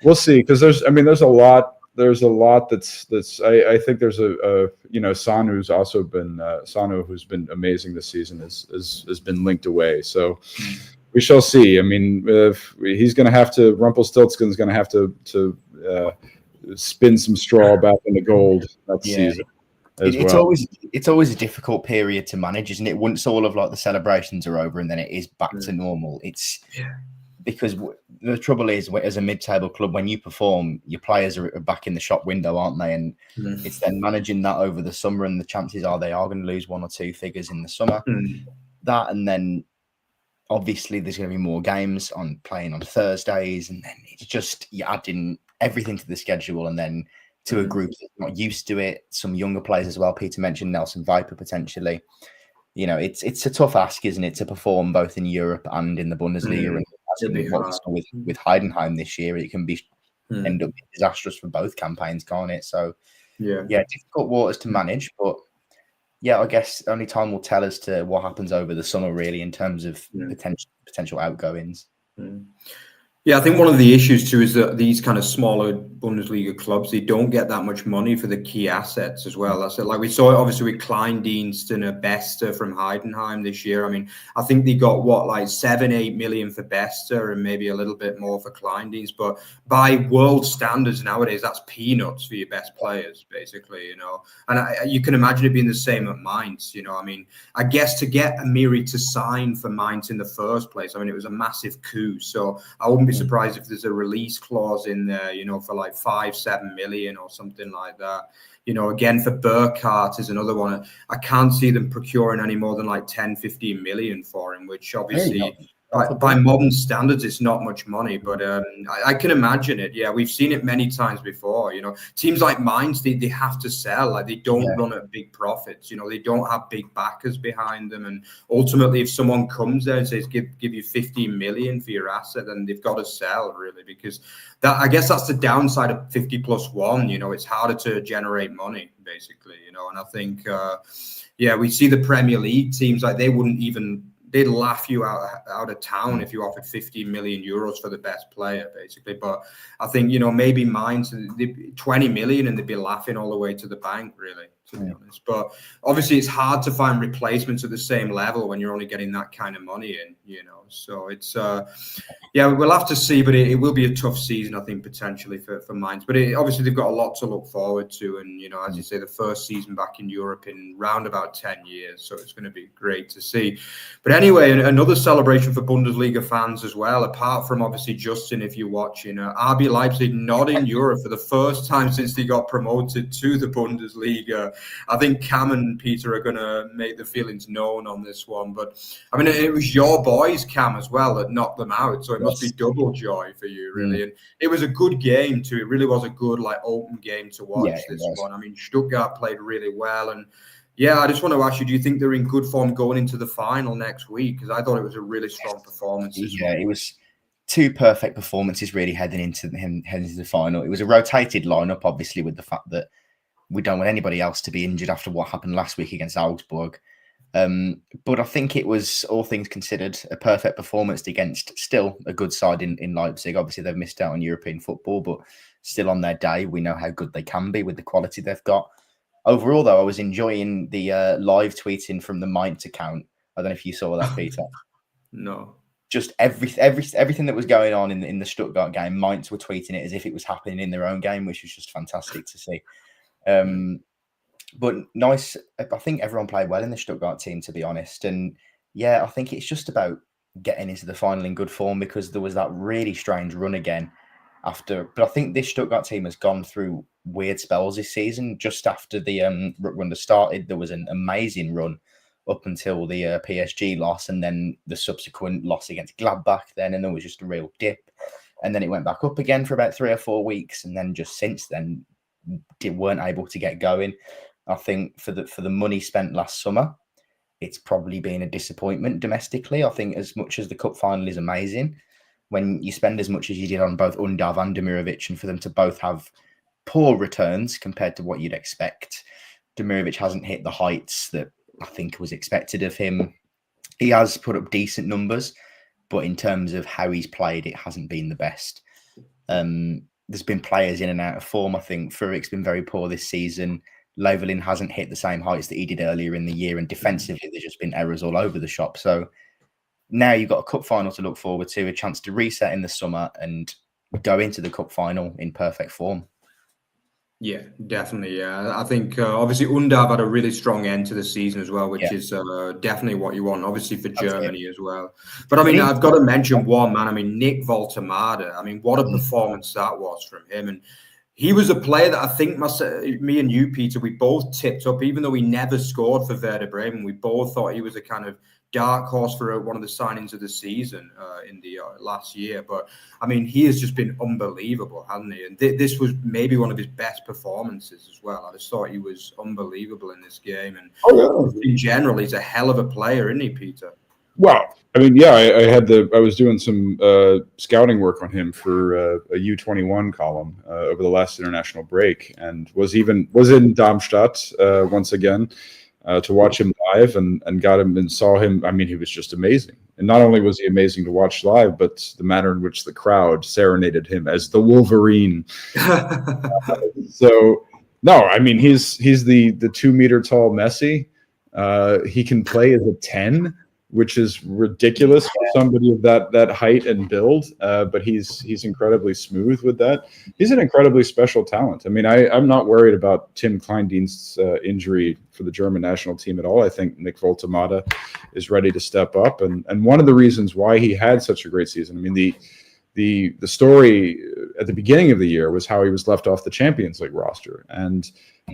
we'll see. Because there's a lot. There's a lot that's. I think there's a Sanu's also been Sanu, who's been amazing this season, has been linked away. So we shall see. I mean, he's going to have to. Rumpelstiltskin's going to have to spin some straw back into gold next season. It's always a difficult period to manage, isn't it? Once all of the celebrations are over and then it is back to normal. It's because the trouble is, as a mid-table club, when you perform, your players are back in the shop window, aren't they? And it's then managing that over the summer, and the chances are they are going to lose one or two figures in the summer. That, and then obviously there's going to be more games playing on Thursdays, and then it's just you're adding everything to the schedule, and then to a group that's not used to it. Some younger players as well. Peter mentioned Nelson Viper potentially. It's a tough ask, isn't it, to perform both in Europe and in the Bundesliga. And what we saw with Heidenheim this year, it can end up being disastrous for both campaigns, can't it? So difficult waters to manage, but I guess only time will tell as to what happens over the summer, really, in terms of potential outgoings. Yeah, I think one of the issues too is that these kind of smaller Bundesliga clubs, they don't get that much money for the key assets as well. That's it. Like we saw it obviously with Kleindienst and Bester from Heidenheim this year. I mean, I think they got 7-8 million for Bester and maybe a little bit more for Kleindienst. But by world standards nowadays, that's peanuts for your best players, basically, And you can imagine it being the same at Mainz, I mean, I guess to get Amiri to sign for Mainz in the first place, I mean, it was a massive coup. So I wouldn't be surprised if there's a release clause in there, for 5-7 million or something like that. Again, for Burkhardt is another one. I can't see them procuring any more than 10-15 million for him, which obviously by modern standards, it's not much money, but I can imagine it. Yeah, we've seen it many times before. Teams like Mainz, they have to sell. They don't run at big profits. They don't have big backers behind them. And ultimately, if someone comes there and says, give you 15 million for your asset, then they've got to sell, really, because I guess that's the downside of 50+1. It's harder to generate money, basically, and I think, we see the Premier League teams, they'd laugh you out of town if you offered 15 million euros for the best player, basically. But I think, maybe Mainz, 20 million and they'd be laughing all the way to the bank, really, to be honest. But obviously it's hard to find replacements at the same level when you're only getting that kind of money in, So it's, we'll have to see, but it will be a tough season, I think, potentially for Mainz. But obviously they've got a lot to look forward to. And, as you say, the first season back in Europe in round about 10 years. So it's going to be great to see. But anyway, another celebration for Bundesliga fans as well, apart from obviously Justin, if you're watching, RB Leipzig not in Europe for the first time since they got promoted to the Bundesliga. I think Cam and Peter are going to make the feelings known on this one. But I mean, it was your boys, Cam, as well, that knocked them out. So it must be double joy for you, really. And it was a good game too. It really was a good, open game to watch this one. I mean, Stuttgart played really well. And yeah, I just want to ask you, do you think they're in good form going into the final next week? Because I thought it was a really strong performance. It was two perfect performances really heading into the final. It was a rotated lineup, obviously, with the fact that we don't want anybody else to be injured after what happened last week against Augsburg. But I think it was, all things considered, a perfect performance against still a good side in Leipzig. Obviously, they've missed out on European football, but still on their day, we know how good they can be with the quality they've got. Overall, though, I was enjoying the live tweeting from the Mainz account. I don't know if you saw that, Peter. No. Just everything that was going on in the Stuttgart game, Mainz were tweeting it as if it was happening in their own game, which was just fantastic to see. But nice. I think everyone played well in the Stuttgart team, to be honest. And yeah, I think it's just about getting into the final in good form, because there was that really strange run again after. But I think this Stuttgart team has gone through weird spells this season. Just after the run started, there was an amazing run up until the PSG loss, and then the subsequent loss against Gladbach then, and there was just a real dip. And then it went back up again for about 3 or 4 weeks, and then just since then, weren't able to get going. I think for the money spent last summer, it's probably been a disappointment domestically. I think as much as the cup final is amazing, when you spend as much as you did on both Undav and Demirovic, and for them to both have poor returns compared to what you'd expect, Demirovic hasn't hit the heights that I think was expected of him. He has put up decent numbers, but in terms of how he's played, it hasn't been the best. There's been players in and out of form. I think Furik's been very poor this season. Leverlin hasn't hit the same heights that he did earlier in the year, and defensively there's just been errors all over the shop. So now you've got a cup final to look forward to, a chance to reset in the summer and go into the cup final in perfect form. Yeah, definitely. Yeah, I think obviously Undav had a really strong end to the season as well, which is definitely what you want, obviously for Germany as well. But I mean, I've got to mention one man. I mean, Nick Voltemade. I mean, what a performance that was from him. And he was a player that I think me and you, Peter, we both tipped up, even though he never scored for Werder Bremen. We both thought he was a kind of dark horse for one of the signings of the season in the last year. But I mean, he has just been unbelievable, hasn't he? And this was maybe one of his best performances as well. I just thought he was unbelievable in this game. And in general, he's a hell of a player, isn't he, Peter? Well, I mean, yeah, I was doing some scouting work on him for a U21 column over the last international break, and was in Darmstadt once again to watch him live, and got him and saw him. I mean, he was just amazing. And not only was he amazing to watch live, but the manner in which the crowd serenaded him as the Wolverine. So no, I mean, he's the 2 meter tall Messi. He can play as a 10. Which is ridiculous for somebody of that height and build, but he's incredibly smooth with that. He's an incredibly special talent. I mean, I'm not worried about Tim Kleindienst's injury for the German national team at all. I think Nick Voltemade is ready to step up, and one of the reasons why he had such a great season. I mean, the story at the beginning of the year was how he was left off the Champions League roster, and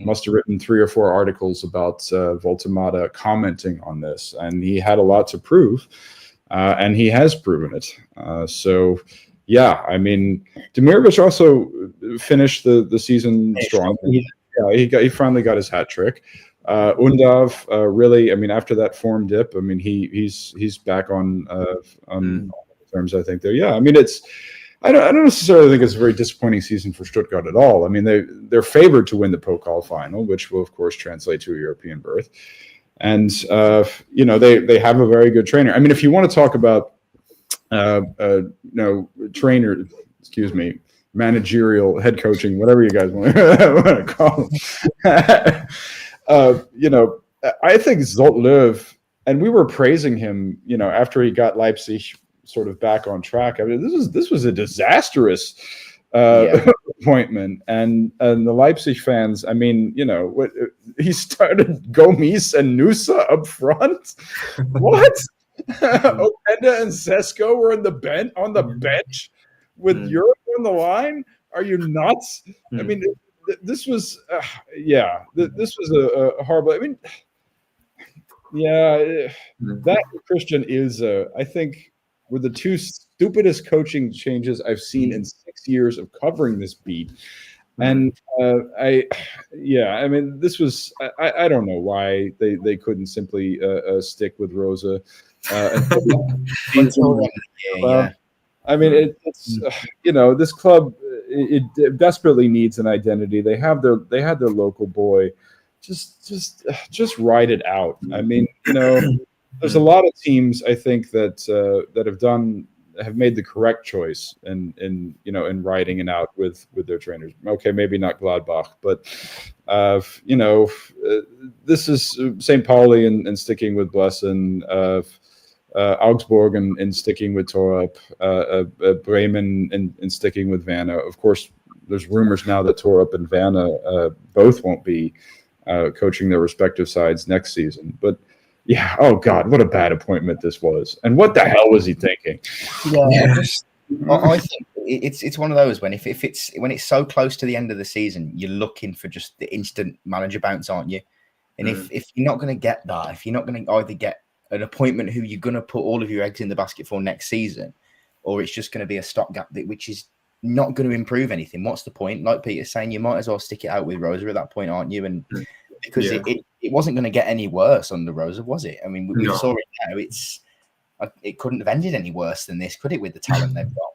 must have written 3 or 4 articles about Voltemade commenting on this, and he had a lot to prove, and he has proven it. So, yeah, I mean, Demirovic also finished the season strong. He finally got his hat trick. Undav really, I mean, after that form dip, I mean, he's back on terms, I think there. Yeah, I mean, I don't necessarily think it's a very disappointing season for Stuttgart at all. I mean, they're favored to win the Pokal final, which will of course translate to a European berth. And they have a very good trainer. I mean, if you want to talk about managerial, head coaching, whatever you guys want to call them. I think Zolt Löw, and we were praising him, after he got Leipzig sort of back on track. I mean, this was a disastrous appointment, and the Leipzig fans. I mean, what he started Gomis and Nusa up front. What? Openda and Sesko were on the bench with Europe on the line. Are you nuts? I mean, this was, this was a horrible. I mean, that Christian is, I think, were the two stupidest coaching changes I've seen in 6 years of covering this beat. And I mean, this was, I don't know why they couldn't simply stick with Rosa. I mean, it's this club, it desperately needs an identity. They had their local boy. Just ride it out. I mean, there's a lot of teams, I think, that have made the correct choice in riding it out with their trainers. Okay, maybe not Gladbach, but this is St. Pauli and sticking with Blessen, Augsburg and sticking with Torup, Bremen and sticking with Vanna. Of course, there's rumors now that Torup and Vanna both won't be coaching their respective sides next season. But yeah, oh God, what a bad appointment this was. And what the hell was he thinking? I think it's one of those when it's so close to the end of the season, you're looking for just the instant manager bounce, aren't you? And if you're not going to get that, if you're not going to either get an appointment who you're going to put all of your eggs in the basket for next season, or it's just going to be a stopgap which is not going to improve anything, what's the point? Like Peter's saying, you might as well stick it out with Rosa at that point, aren't you? And because it wasn't going to get any worse under Rosa, was it? I mean, we saw it now. It couldn't have ended any worse than this, could it, with the talent they've got?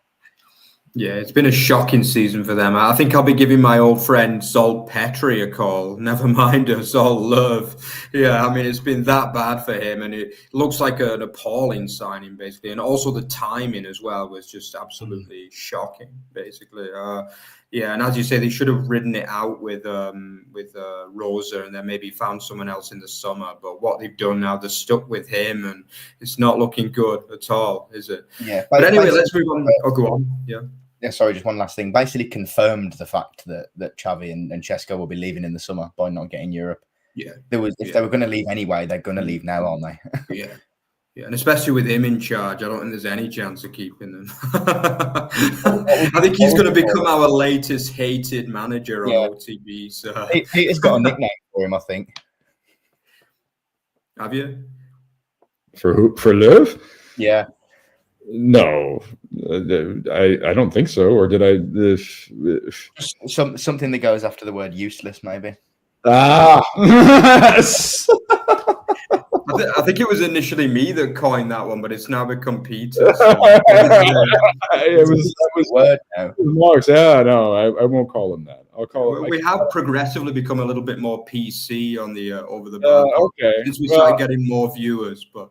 Yeah, it's been a shocking season for them. I think I'll be giving my old friend Sol Petri a call. Never mind Sol Love. Yeah, I mean, it's been that bad for him, and it looks like an appalling signing, basically. And also the timing as well was just absolutely shocking, basically. And as you say, they should have ridden it out with Rosa and then maybe found someone else in the summer. But what they've done now, they're stuck with him, and it's not looking good at all, is it? Yeah. But anyway, let's move on. Oh, go on. Yeah. Yeah, sorry, just one last thing. Basically confirmed the fact that Xavi and Cesco will be leaving in the summer by not getting Europe. Yeah. If they were going to leave anyway, they're going to leave now, aren't they? Yeah. Yeah, and especially with him in charge, I don't think there's any chance of keeping them. I think he's going to become our latest hated manager on OTB. So. Peter's got a nickname for him, I think. Have you? For who? For Löw? Yeah. No, I don't think so. Or did I? Something that goes after the word useless, maybe. I think it was initially me that coined that one, but it's now become Peter. So. it was word now. Marks. Yeah, no, I won't call him that. I'll call him. We have progressively become a little bit more PC on the over the bar. Okay. Since we started getting more viewers, but.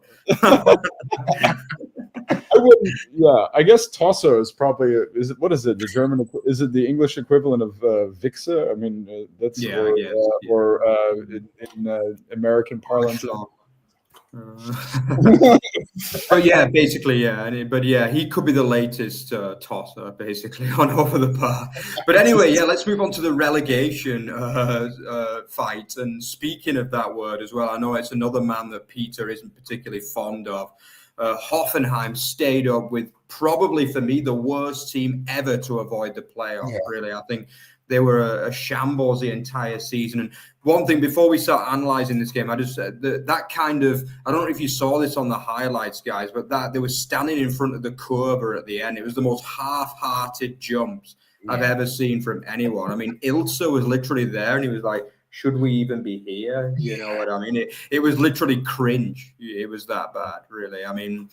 I wouldn't. Yeah, I guess Tosso is probably. What is it? The German? Is it the English equivalent of Wichse? I mean, that's or in American parlance. But yeah, basically, yeah. But yeah, he could be the latest tosser, basically, on over the bar. But anyway, yeah, let's move on to the relegation fight. And speaking of that word as well, I know it's another man that Peter isn't particularly fond of. Hoffenheim stayed up with probably, for me, the worst team ever to avoid the playoff, really. I think they were a shambles the entire season. And one thing, before we start analysing this game, I just said that kind of, I don't know if you saw this on the highlights, guys, but that they were standing in front of the curva at the end. It was the most half-hearted jumps I've ever seen from anyone. I mean, Ilse was literally there, and he was like, should we even be here? You know what I mean? It was literally cringe. It was that bad, really. I mean,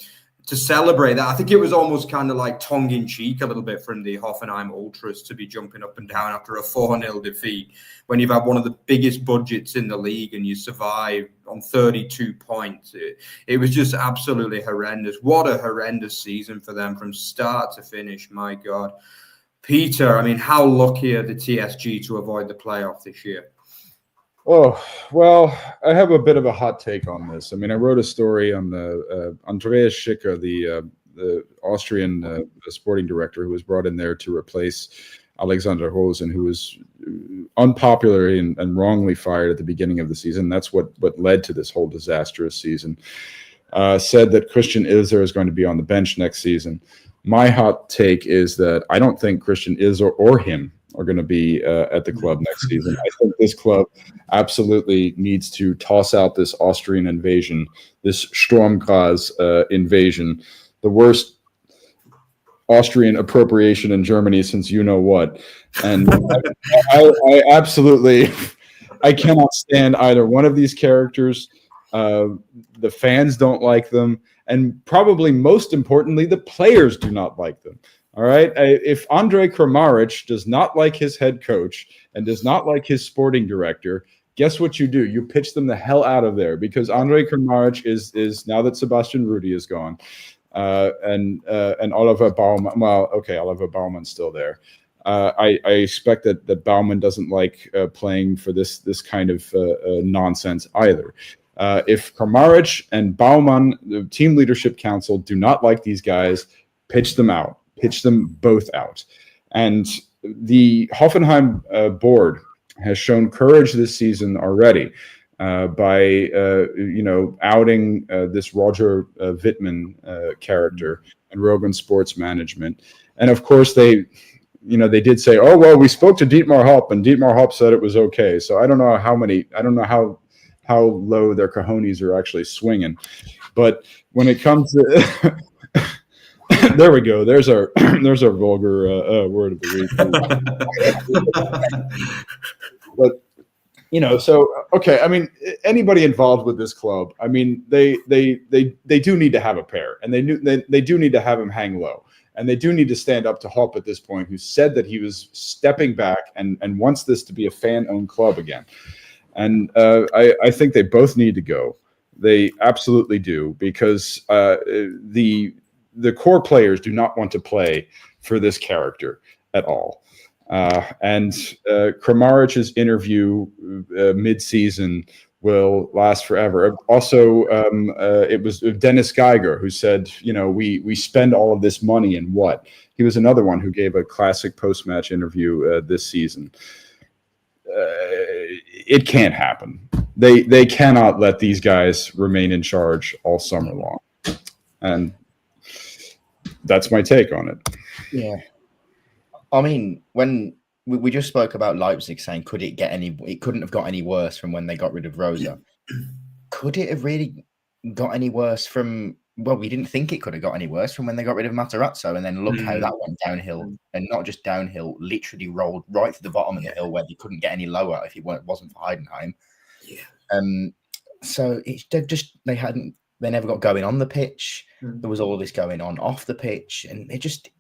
to celebrate that, I think it was almost kind of like tongue-in-cheek a little bit from the Hoffenheim Ultras to be jumping up and down after a 4-0 defeat when you've had one of the biggest budgets in the league and you survive on 32 points. It was just absolutely horrendous. What a horrendous season for them from start to finish, my God. Peter, I mean, how lucky are the TSG to avoid the playoff this year? Oh, well, I have a bit of a hot take on this. I mean, I wrote a story on the Andreas Schicker, the Austrian sporting director who was brought in there to replace Alexander Rosen, who was unpopular and wrongly fired at the beginning of the season. That's what led to this whole disastrous season. Said that Christian Ilzer is going to be on the bench next season. My hot take is that I don't think Christian Ilzer or him are going to be at the club next season. I think this club absolutely needs to toss out this Austrian invasion, this Sturmgras invasion, the worst Austrian appropriation in Germany since you know what. And I absolutely, I cannot stand either one of these characters. The fans don't like them, and probably most importantly, the players do not like them. All right. If Andrej Kramaric does not like his head coach and does not like his sporting director, guess what you do? You pitch them the hell out of there, because Andrej Kramaric is now that Sebastian Rudy is gone, and Oliver Baumann. Well, okay, Oliver Bauman's still there. I expect that Baumann doesn't like playing for this kind of nonsense either. If Kramaric and Baumann, the team leadership council, do not like these guys, pitch them out. Pitch them both out. And the Hoffenheim board has shown courage this season already by outing this Roger Wittmann character and Rogan Sports Management. And of course they did say, oh well, we spoke to Dietmar Hopp and Dietmar Hopp said it was okay. So I don't know how low their cojones are actually swinging. But when it comes to there we go. There's our vulgar word of the week. But so okay. I mean, anybody involved with this club, I mean, they do need to have a pair, and they do need to have him hang low, and they do need to stand up to Hopp at this point, who said that he was stepping back and wants this to be a fan-owned club again. And I think they both need to go. They absolutely do, because the core players do not want to play for this character at all. And Kramaric's interview mid-season will last forever. Also, it was Dennis Geiger who said, we spend all of this money in what? He was another one who gave a classic post-match interview this season. It can't happen. They cannot let these guys remain in charge all summer long. And that's my take on it. Yeah. I mean, when we just spoke about Leipzig saying, it couldn't have got any worse from when they got rid of Rosa. Could it have really got any worse from, well, we didn't think it could have got any worse from when they got rid of Matarazzo, and then look how that went downhill, and not just downhill, literally rolled right to the bottom of the hill where they couldn't get any lower if it wasn't for Heidenheim. Yeah. So they never got going on the pitch. There was all this going on off the pitch, and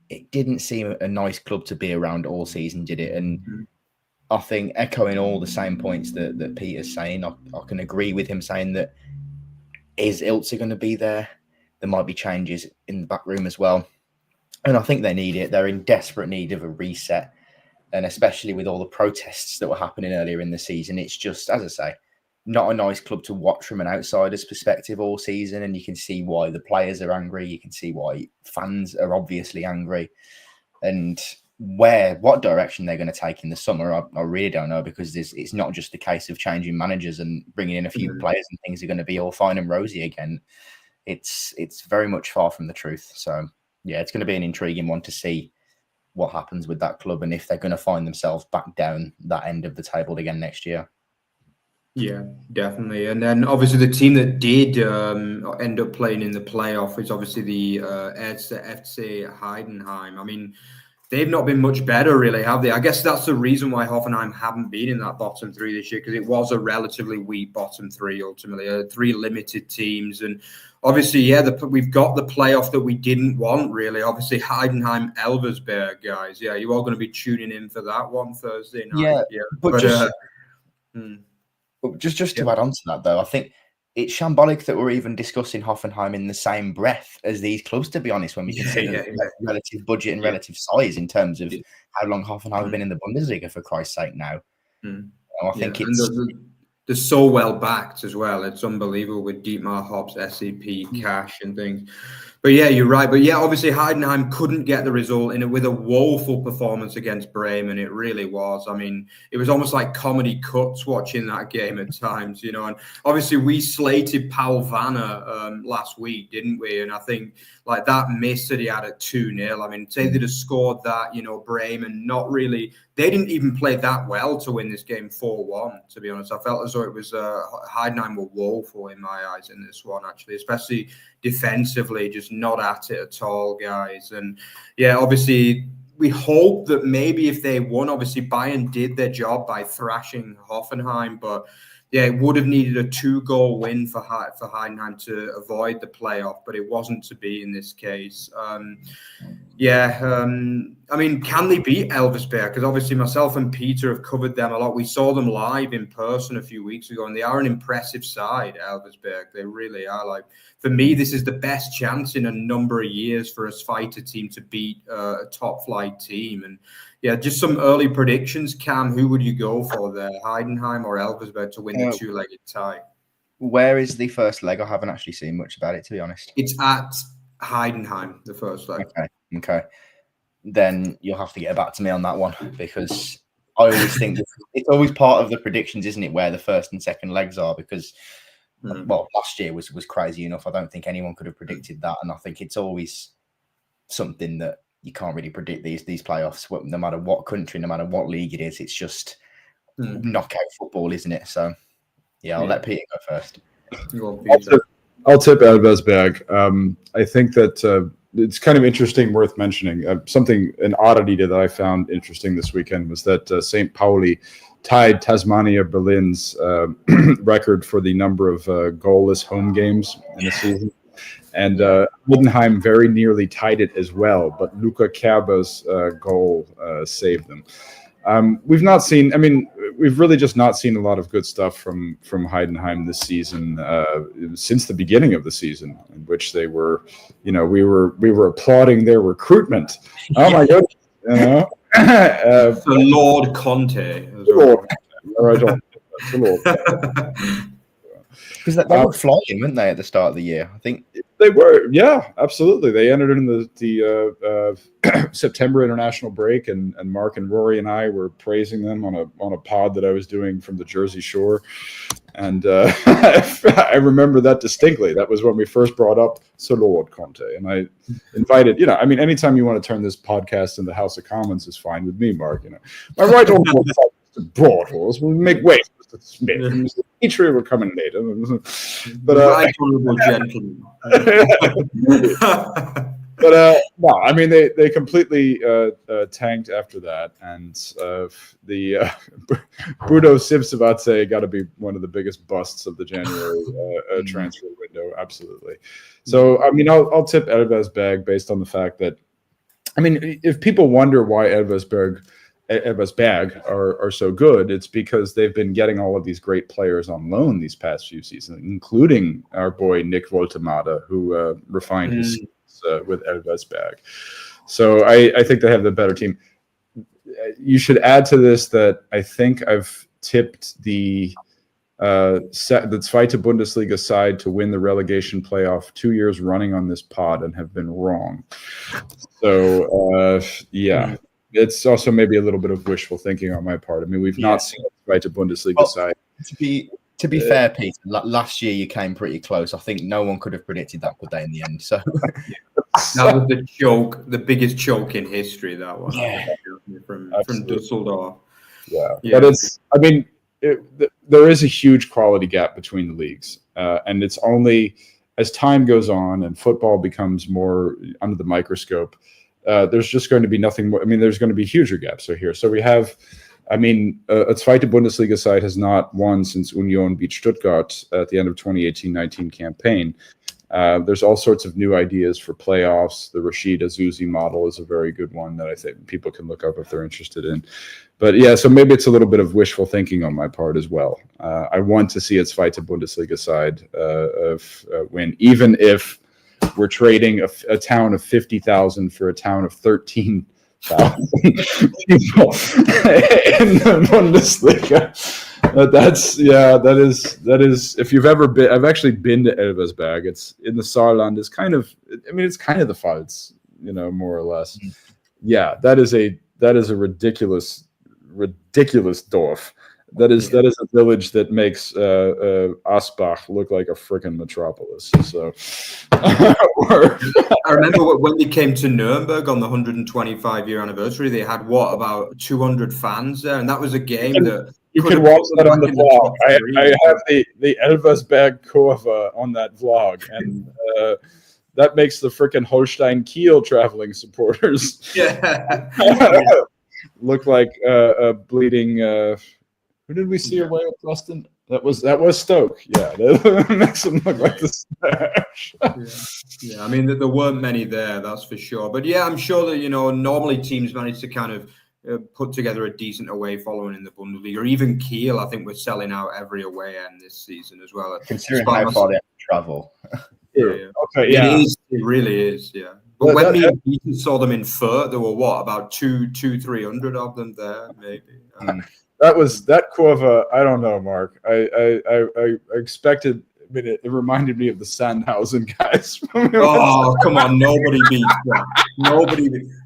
it didn't seem a nice club to be around all season, did it? And I think, echoing all the same points that Peter's saying, I can agree with him saying that, is Ilze going to be there? There might be changes in the back room as well. And I think they need it. They're in desperate need of a reset. And especially with all the protests that were happening earlier in the season, it's just, as I say, not a nice club to watch from an outsider's perspective all season. And you can see why the players are angry. You can see why fans are obviously angry. And what direction they're going to take in the summer, I really don't know, because it's not just a case of changing managers and bringing in a few players and things are going to be all fine and rosy again. It's very much far from the truth. So, yeah, it's going to be an intriguing one to see what happens with that club and if they're going to find themselves back down that end of the table again next year. Yeah, definitely. And then obviously the team that did end up playing in the playoff is obviously the FC Heidenheim. I mean, they've not been much better, really, have they? I guess that's the reason why Hoffenheim haven't been in that bottom three this year, because it was a relatively weak bottom three, ultimately. Three limited teams. And obviously, we've got the playoff that we didn't want, really. Obviously, Heidenheim, Elversberg, guys. Yeah, you're all going to be tuning in for that one Thursday night. Yeah. But just to add on to that, though, I think it's shambolic that we're even discussing Hoffenheim in the same breath as these clubs, to be honest, when we consider relative budget and relative size in terms of how long Hoffenheim have been in the Bundesliga, for Christ's sake, now. I think they're so well backed as well. It's unbelievable with Dietmar Hopp's SCP cash and things. But yeah, you're right. But yeah, obviously Heidenheim couldn't get the result in it with a woeful performance against Bremen. It really was. I mean, it was almost like comedy cuts watching that game at times, And obviously we slated Paul Vanner last week, didn't we? And I think like that miss that he had at 2-0. I mean, say they'd have scored that, Bremen not really. They didn't even play that well to win this game 4-1, to be honest. I felt as though it was Heidenheim were woeful in my eyes in this one, actually, especially defensively, just not at it at all, guys. And yeah, obviously, we hope that maybe if they won, obviously Bayern did their job by thrashing Hoffenheim, but yeah, it would have needed a 2-goal win for Heidenheim to avoid the playoff, but it wasn't to be in this case. I mean, can they beat Elversberg? Because obviously myself and Peter have covered them a lot. We saw them live in person a few weeks ago, and they are an impressive side, Elversberg. They really are. Like, for me, this is the best chance in a number of years for a fighter team to beat a top-flight team. And yeah, just some early predictions. Cam, who would you go for there, Heidenheim or Elversberg, to win the two-legged tie? Where is the first leg? I haven't actually seen much about it, to be honest. It's at Heidenheim, the first leg. Okay. Then you'll have to get back to me on that one, because I always think it's always part of the predictions, isn't it, where the first and second legs are, because well, last year was crazy enough. I don't think anyone could have predicted that, and I think it's always something that you can't really predict these playoffs, no matter what country, no matter what league it is. It's just knockout football, isn't it? So yeah, I'll let Peter go first. I'll tip Elversberg. I think that it's kind of interesting, worth mentioning. An oddity that I found interesting this weekend was that St. Pauli tied Tasmania Berlin's record for the number of goalless home games in the season. And Heidenheim very nearly tied it as well, but Luca Kerber's goal saved them. We've really just not seen a lot of good stuff from Heidenheim this season since the beginning of the season, in which they were, we were applauding their recruitment. Oh my goodness, the Lord Conte. Because they were flying, weren't they, at the start of the year? I think they were. Yeah, absolutely. They entered in the September international break, and Mark and Rory and I were praising them on a pod that I was doing from the Jersey Shore, and I remember that distinctly. That was when we first brought up Sir Lord Conte, and I invited. Anytime you want to turn this podcast into House of Commons is fine with me, Mark. My right on broad horse will make way. Smith. Petrie were coming later, but right honorable gentleman. But no, I mean they completely tanked after that, and the Bruno Sivsavadze got to be one of the biggest busts of the January transfer window, absolutely. So I mean, I'll tip Elversberg based on the fact that, I mean, if people wonder why Elversberg are so good, it's because they've been getting all of these great players on loan these past few seasons, including our boy Nick Woltemade, who refined his with Elversberg. So I think they have the better team. You should add to this that I think I've tipped the Zweite Bundesliga side to win the relegation playoff 2 years running on this pod and have been wrong. So yeah. It's also maybe a little bit of wishful thinking on my part. I mean, we've not seen a Zweite Bundesliga side. To be fair, Peter, last year you came pretty close. I think no one could have predicted that, could they, in the end? So that was the joke, the biggest choke in history. That one, from Dusseldorf. Yeah, but it's. I mean, there is a huge quality gap between the leagues, and it's only as time goes on and football becomes more under the microscope. There's just going to be nothing more. I mean, there's going to be huger gaps here. So we have, a Zweite Bundesliga side has not won since Union beat Stuttgart at the end of 2018-19 campaign. There's all sorts of new ideas for playoffs. The Rashid Azouzi model is a very good one that I think people can look up if they're interested in. But yeah, so maybe it's a little bit of wishful thinking on my part as well. I want to see a Zweite Bundesliga side win, even if we're trading a town of 50,000 for a town of 13,000 people in the Bundesliga. That is. If you've ever been, I've actually been to Elversberg. It's in the Saarland. It's kind of, it's kind of the Pfalz, more or less. Yeah, that is a ridiculous Dorf. That is a village that makes Asbach look like a freaking metropolis. So I remember when they came to Nuremberg on the 125-year anniversary, they had about 200 fans there, and that was a game that you can watch that on the vlog. I have the Elversberg Kurve on that vlog, and that makes the freaking Holstein Kiel traveling supporters look like bleeding. Who did we see away at Preston? That was Stoke. Yeah, that makes them look like the Smash. I mean, there weren't many there, that's for sure. But yeah, I'm sure that normally teams manage to kind of put together a decent away following in the Bundesliga. Or even Kiel, I think we're selling out every away end this season as well. Considering how far they have to travel. Okay, It really is. Yeah. But when me and Peter saw them in Fürth, there were about 300 of them there, maybe. That Kurve, I don't know, Mark. I expected. I mean, it reminded me of the Sandhausen guys. Oh, come on. Nobody beats that.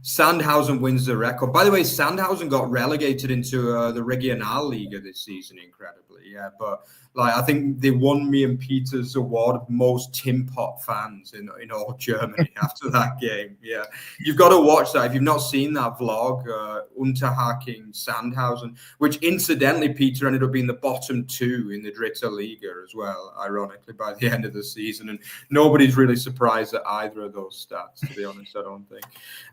Sandhausen wins the record. By the way, Sandhausen got relegated into the Regionalliga this season, incredibly. Yeah, but I think they won me and Peter's award of most Tim Pot fans in all Germany after that game. Yeah, you've got to watch that. If you've not seen that vlog, Unterhaching Sandhausen, which incidentally, Peter ended up being the bottom two in the Dritte Liga as well, ironically, by the end of the season. And nobody's really surprised at either of those stats, to be honest, I don't think,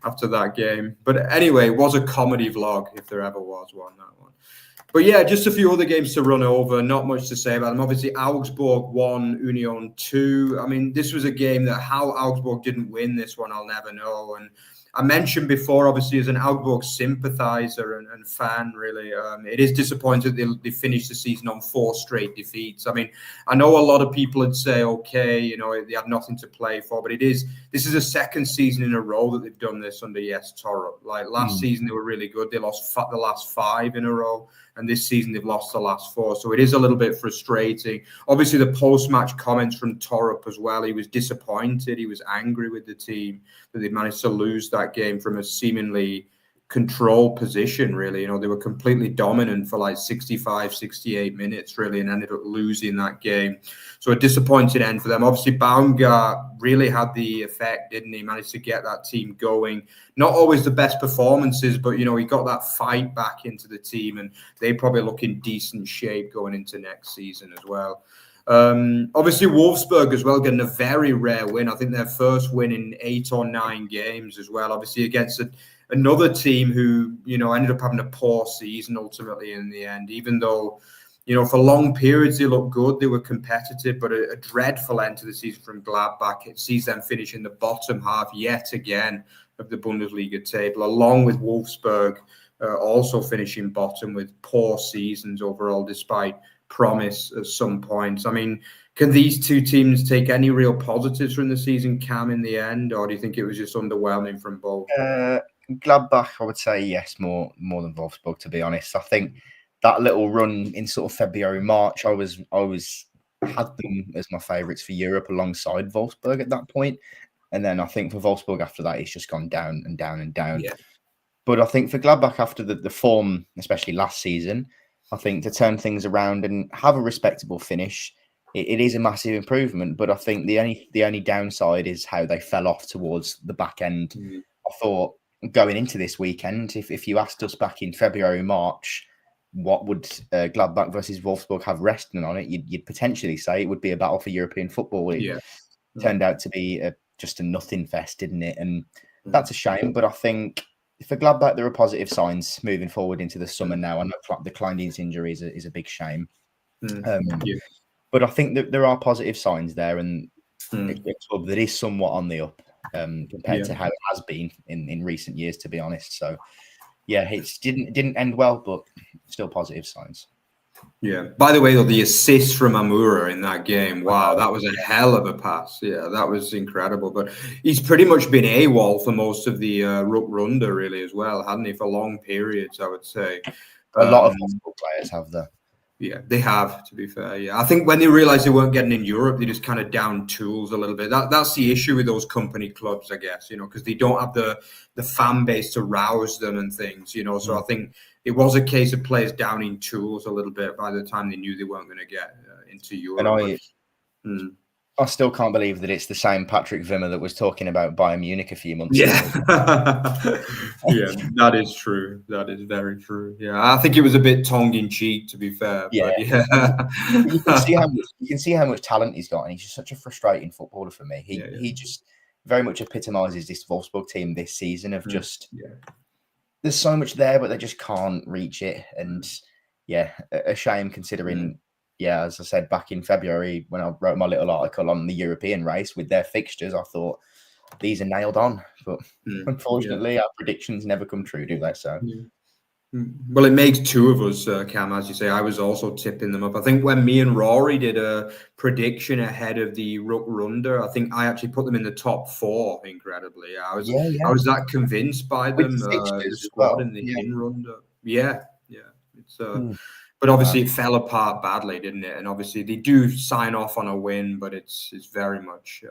after that game. But anyway, it was a comedy vlog, if there ever was one, that one. But yeah, just a few other games to run over. Not much to say about them. Obviously, Augsburg 1, Union 2. I mean, this was a game that how Augsburg didn't win this one, I'll never know. And I mentioned before, obviously, as an Augsburg sympathiser and fan, really, it is disappointing that they finished the season on 4 straight defeats. I mean, I know a lot of people would say, okay, they have nothing to play for, but this is a second season in a row that they've done this under Yes Torup. Like last season, they were really good. They lost the last 5 in a row. And this season, they've lost the last 4. So it is a little bit frustrating. Obviously, the post-match comments from Torup as well. He was disappointed. He was angry with the team that they managed to lose that game from a seemingly control position, really. They were completely dominant for like 65, 68 minutes, really, and ended up losing that game. So a disappointing end for them. Obviously, Baumgart really had the effect, didn't he? Managed to get that team going. Not always the best performances, but, he got that fight back into the team, and they probably look in decent shape going into next season as well. Obviously, Wolfsburg as well, getting a very rare win. I think their first win in 8 or 9 games as well, obviously against another team who, ended up having a poor season ultimately in the end, even though, for long periods they looked good, they were competitive, but a dreadful end to the season from Gladbach. It sees them finish in the bottom half yet again of the Bundesliga table, along with Wolfsburg also finishing bottom with poor seasons overall, despite promise at some points. I mean, can these two teams take any real positives from the season, Cam, in the end, or do you think it was just underwhelming from both? Gladbach, I would say yes, more than Wolfsburg, to be honest. I think that little run in sort of February, March, I was had them as my favourites for Europe alongside Wolfsburg at that point. And then I think for Wolfsburg after that, it's just gone down and down and down. Yeah. But I think for Gladbach after the form, especially last season, I think to turn things around and have a respectable finish, it is a massive improvement. But I think the only downside is how they fell off towards the back end. I thought going into this weekend, if you asked us back in February, March, what would Gladbach versus Wolfsburg have resting on it, you'd potentially say it would be a battle for European football. It turned out to be just a nothing fest, didn't it? And that's a shame. But I think for Gladbach, there are positive signs moving forward into the summer now. I know the Kleindienst injury is a big shame. But I think that there are positive signs there, and a club that is somewhat on the up compared to how it has been in recent years, to be honest. So, yeah, it didn't end well, but still positive signs. Yeah. By the way, though, the assist from Amura in that game, wow, that was a hell of a pass. Yeah, that was incredible. But he's pretty much been AWOL for most of the Rückrunde, really, as well, hadn't he, for long periods, I would say. A lot of football players have that. Yeah, they have, to be fair. Yeah, I think when they realized they weren't getting in Europe, they just kind of downed tools a little bit. That's the issue with those company clubs, I guess, because they don't have the fan base to rouse them and things, So I think it was a case of players downing tools a little bit by the time they knew they weren't going to get into Europe. I still can't believe that it's the same Patrick Wimmer that was talking about Bayern Munich a few months ago. Yeah, that is true. That is very true. Yeah, I think it was a bit tongue-in-cheek, to be fair. Yeah. But you can see how much talent he's got, and he's just such a frustrating footballer for me. He just very much epitomises this Wolfsburg team this season of just there's so much there, but they just can't reach it. And a shame considering. Yeah, as I said back in February when I wrote my little article on the European race with their fixtures, I thought these are nailed on. But unfortunately, our predictions never come true, do they? So, well, it makes two of us, Cam, as you say. I was also tipping them up. I think when me and Rory did a prediction ahead of the Rückrunde, I think I actually put them in the top 4. Incredibly, I was that convinced by them. The squad in the Hinrunde. It's. But obviously it fell apart badly, didn't it? And obviously they do sign off on a win, but it's very much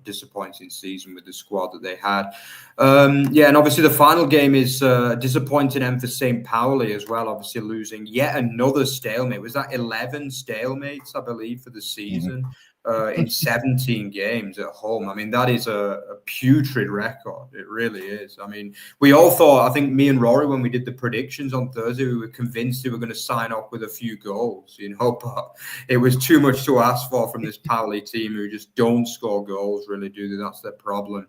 disappointing season with the squad that they had. And obviously the final game is a disappointing end for St. Pauli as well. Obviously losing yet another stalemate. Was that 11 stalemates, I believe, for the season? In 17 games at home. I mean, that is a putrid record. It really is. I mean, we all thought, I think me and Rory, when we did the predictions on Thursday, we were convinced they were going to sign off with a few goals, but it was too much to ask for from this Pauli team who just don't score goals, really, do they? That's their problem.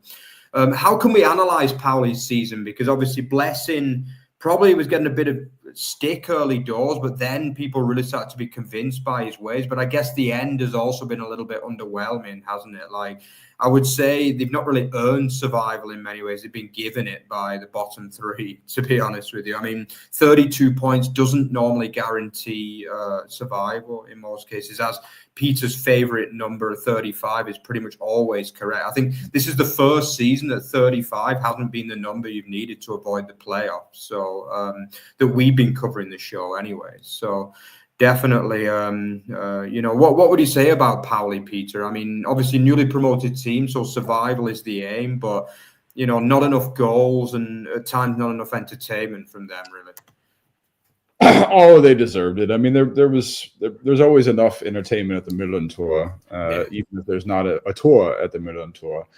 How can we analyse Pauli's season? Because obviously Blessing probably was getting a bit of stick early doors, but then people really started to be convinced by his ways. But I guess the end has also been a little bit underwhelming, hasn't it? Like, I would say they've not really earned survival in many ways. They've been given it by the bottom 3, to be honest with you. I mean, 32 points doesn't normally guarantee survival in most cases, as Peter's favourite number, 35, is pretty much always correct. I think this is the first season that 35 hasn't been the number you've needed to avoid the playoffs. So that we've been covering the show anyway. So definitely, what would you say about Pauli, Peter? I mean, obviously newly promoted team, so survival is the aim, but, not enough goals and at times not enough entertainment from them, really. Oh, they deserved it. I mean, there's always enough entertainment at the Midland Tour, even if there's not a tour at the Midland Tour.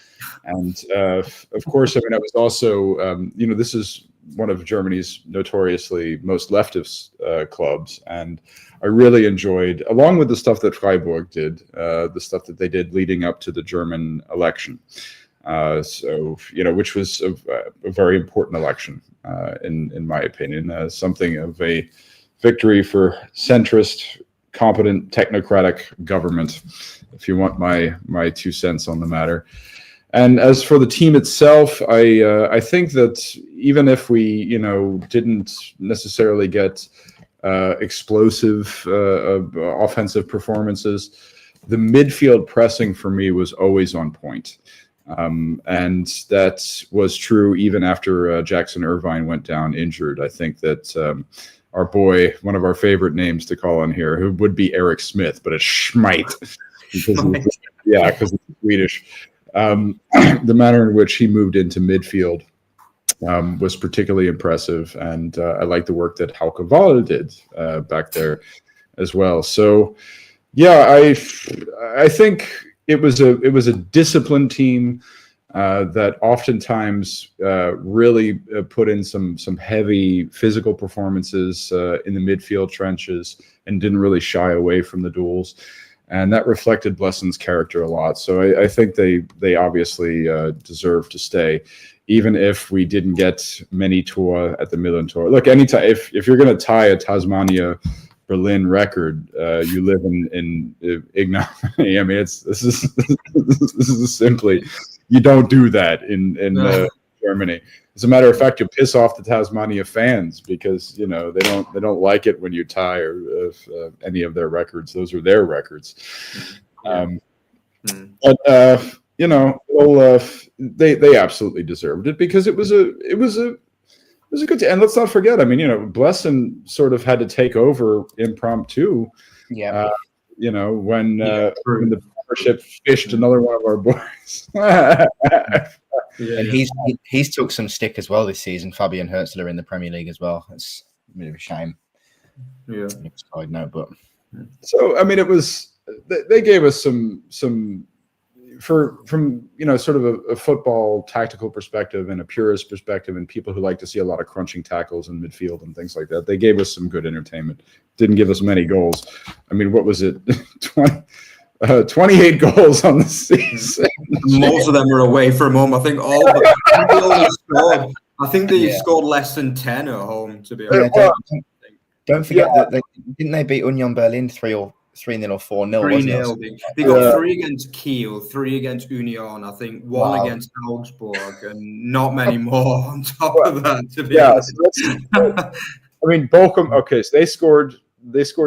And of course, I mean, I was also, this is one of Germany's notoriously most leftist clubs, and I really enjoyed, along with the stuff that Freiburg did, the stuff that they did leading up to the German election. Which was a very important election, in my opinion, something of a victory for centrist, competent, technocratic government, if you want my 2 cents on the matter. And as for the team itself, I think that even if we, didn't necessarily get explosive offensive performances, the midfield pressing for me was always on point. And that was true even after Jackson Irvine went down injured. I think that our boy, one of our favorite names to call on here, who would be Eric Smith, but it's Schmeit, because it's Swedish. The manner in which he moved into midfield was particularly impressive, and I like the work that Hauke Wahl did back there as well. So, I think it was a disciplined team that oftentimes really put in some heavy physical performances in the midfield trenches and didn't really shy away from the duels. And that reflected Blessing's character a lot. So I think they obviously deserve to stay, even if we didn't get many tour at the Milan Tour. Look, anytime if you're going to tie a Tasmania Berlin record, you live in ignominy. I mean, this is simply, you don't do that in Germany. As a matter of fact, you piss off the Tasmania fans because they don't like it when you tie any of their records. Those are their records. But they absolutely deserved it because it was was a good and let's not forget, I mean, Blesson sort of had to take over impromptu. Yeah. When the partnership fished another one of our boys. And he's took some stick as well this season. Fabian Herzler in the Premier League as well. It's a bit of a shame. Yeah. Side note, but so I mean, it was they gave us some from sort of a football tactical perspective and a purist perspective, and people who like to see a lot of crunching tackles in midfield and things like that. They gave us some good entertainment. Didn't give us many goals. I mean, what was it? 28 goals on the season. Most of them are away from home. I think all but I think they scored less than 10 at home, to be honest. Don't forget that didn't they beat Union Berlin 3-0 or 4-0? 3-0. They got 3 against Kiel, 3 against Union, I think 1 against Augsburg, and not many more on top of that, to be honest. I mean, Bochum, okay, so they scored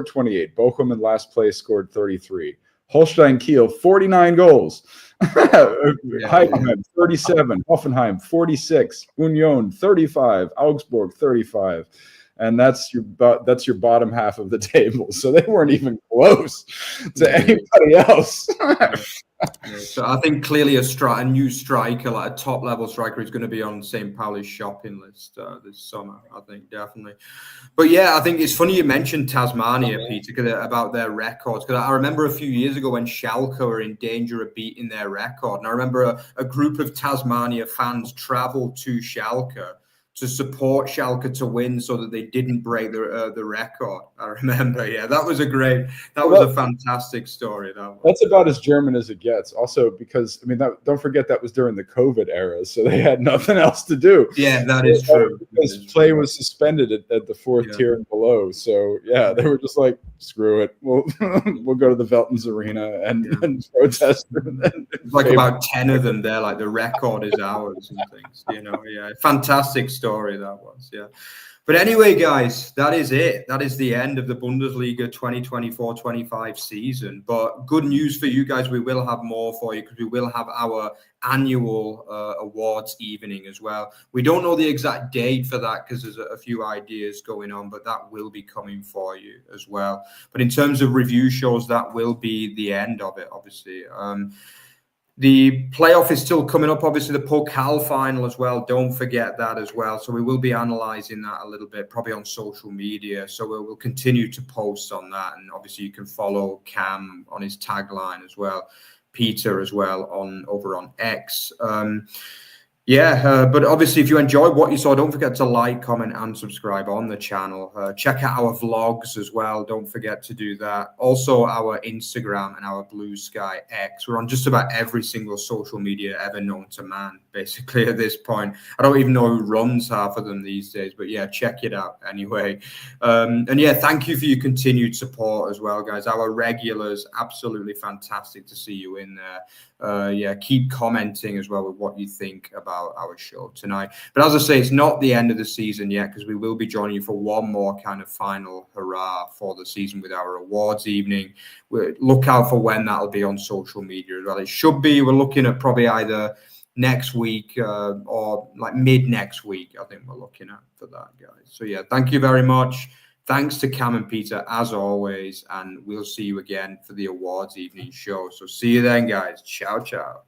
28. Bochum in last place scored 33. Holstein Kiel, 49 goals. Heidenheim, 37. Hoffenheim, 46. Union, 35. Augsburg, 35. And that's your bottom half of the table. So they weren't even close to anybody else. So I think clearly a new striker, like a top level striker, is going to be on St. Pauli's shopping list this summer. I think definitely. But yeah, I think it's funny you mentioned Tasmania, Peter, about their records. Because I remember a few years ago when Schalke were in danger of beating their record, and I remember a group of Tasmania fans travelled to Schalke to support Schalke to win so that they didn't break the record. I remember, that was a fantastic story. That's about as German as it gets. Also, because I mean, don't forget that was during the COVID era, so they had nothing else to do. Yeah, that is true. Because play was suspended at the 4th tier and below. So they were just like, screw it, we'll go to the Veltins Arena and protest. It's like about 10 of them there, like the record is ours and things. Fantastic story that was. But anyway, guys, that is it. That is the end of the Bundesliga 2024-25 season. But good news for you guys, we will have more for you because we will have our annual awards evening as well. We don't know the exact date for that because there's a few ideas going on, but that will be coming for you as well. But in terms of review shows, that will be the end of it, obviously. The playoff is still coming up, obviously the Pokal final as well. Don't forget that as well. So we will be analysing that a little bit, probably on social media. So we'll continue to post on that. And obviously you can follow Cam on his tagline as well. Peter as well over on X. But obviously if you enjoyed what you saw, don't forget to like, comment and subscribe on the channel. Check out our vlogs as well. Don't forget to do that. Also our Instagram and our Blue Sky X. We're on just about every single social media ever known to man, basically at this point. I don't even know who runs half of them these days, but check it out anyway. Thank you for your continued support as well, guys. Our regulars, absolutely fantastic to see you in there. Keep commenting as well with what you think about our show tonight. But as I say, it's not the end of the season yet because we will be joining you for one more kind of final hurrah for the season with our awards evening. Look out for when that'll be on social media as well. It should be, we're looking at probably either next week or like mid next week, I think we're looking at for that, guys. So thank you very much. Thanks to Cam and Peter as always, and we'll see you again for the awards evening show. So see you then, guys. Ciao, ciao.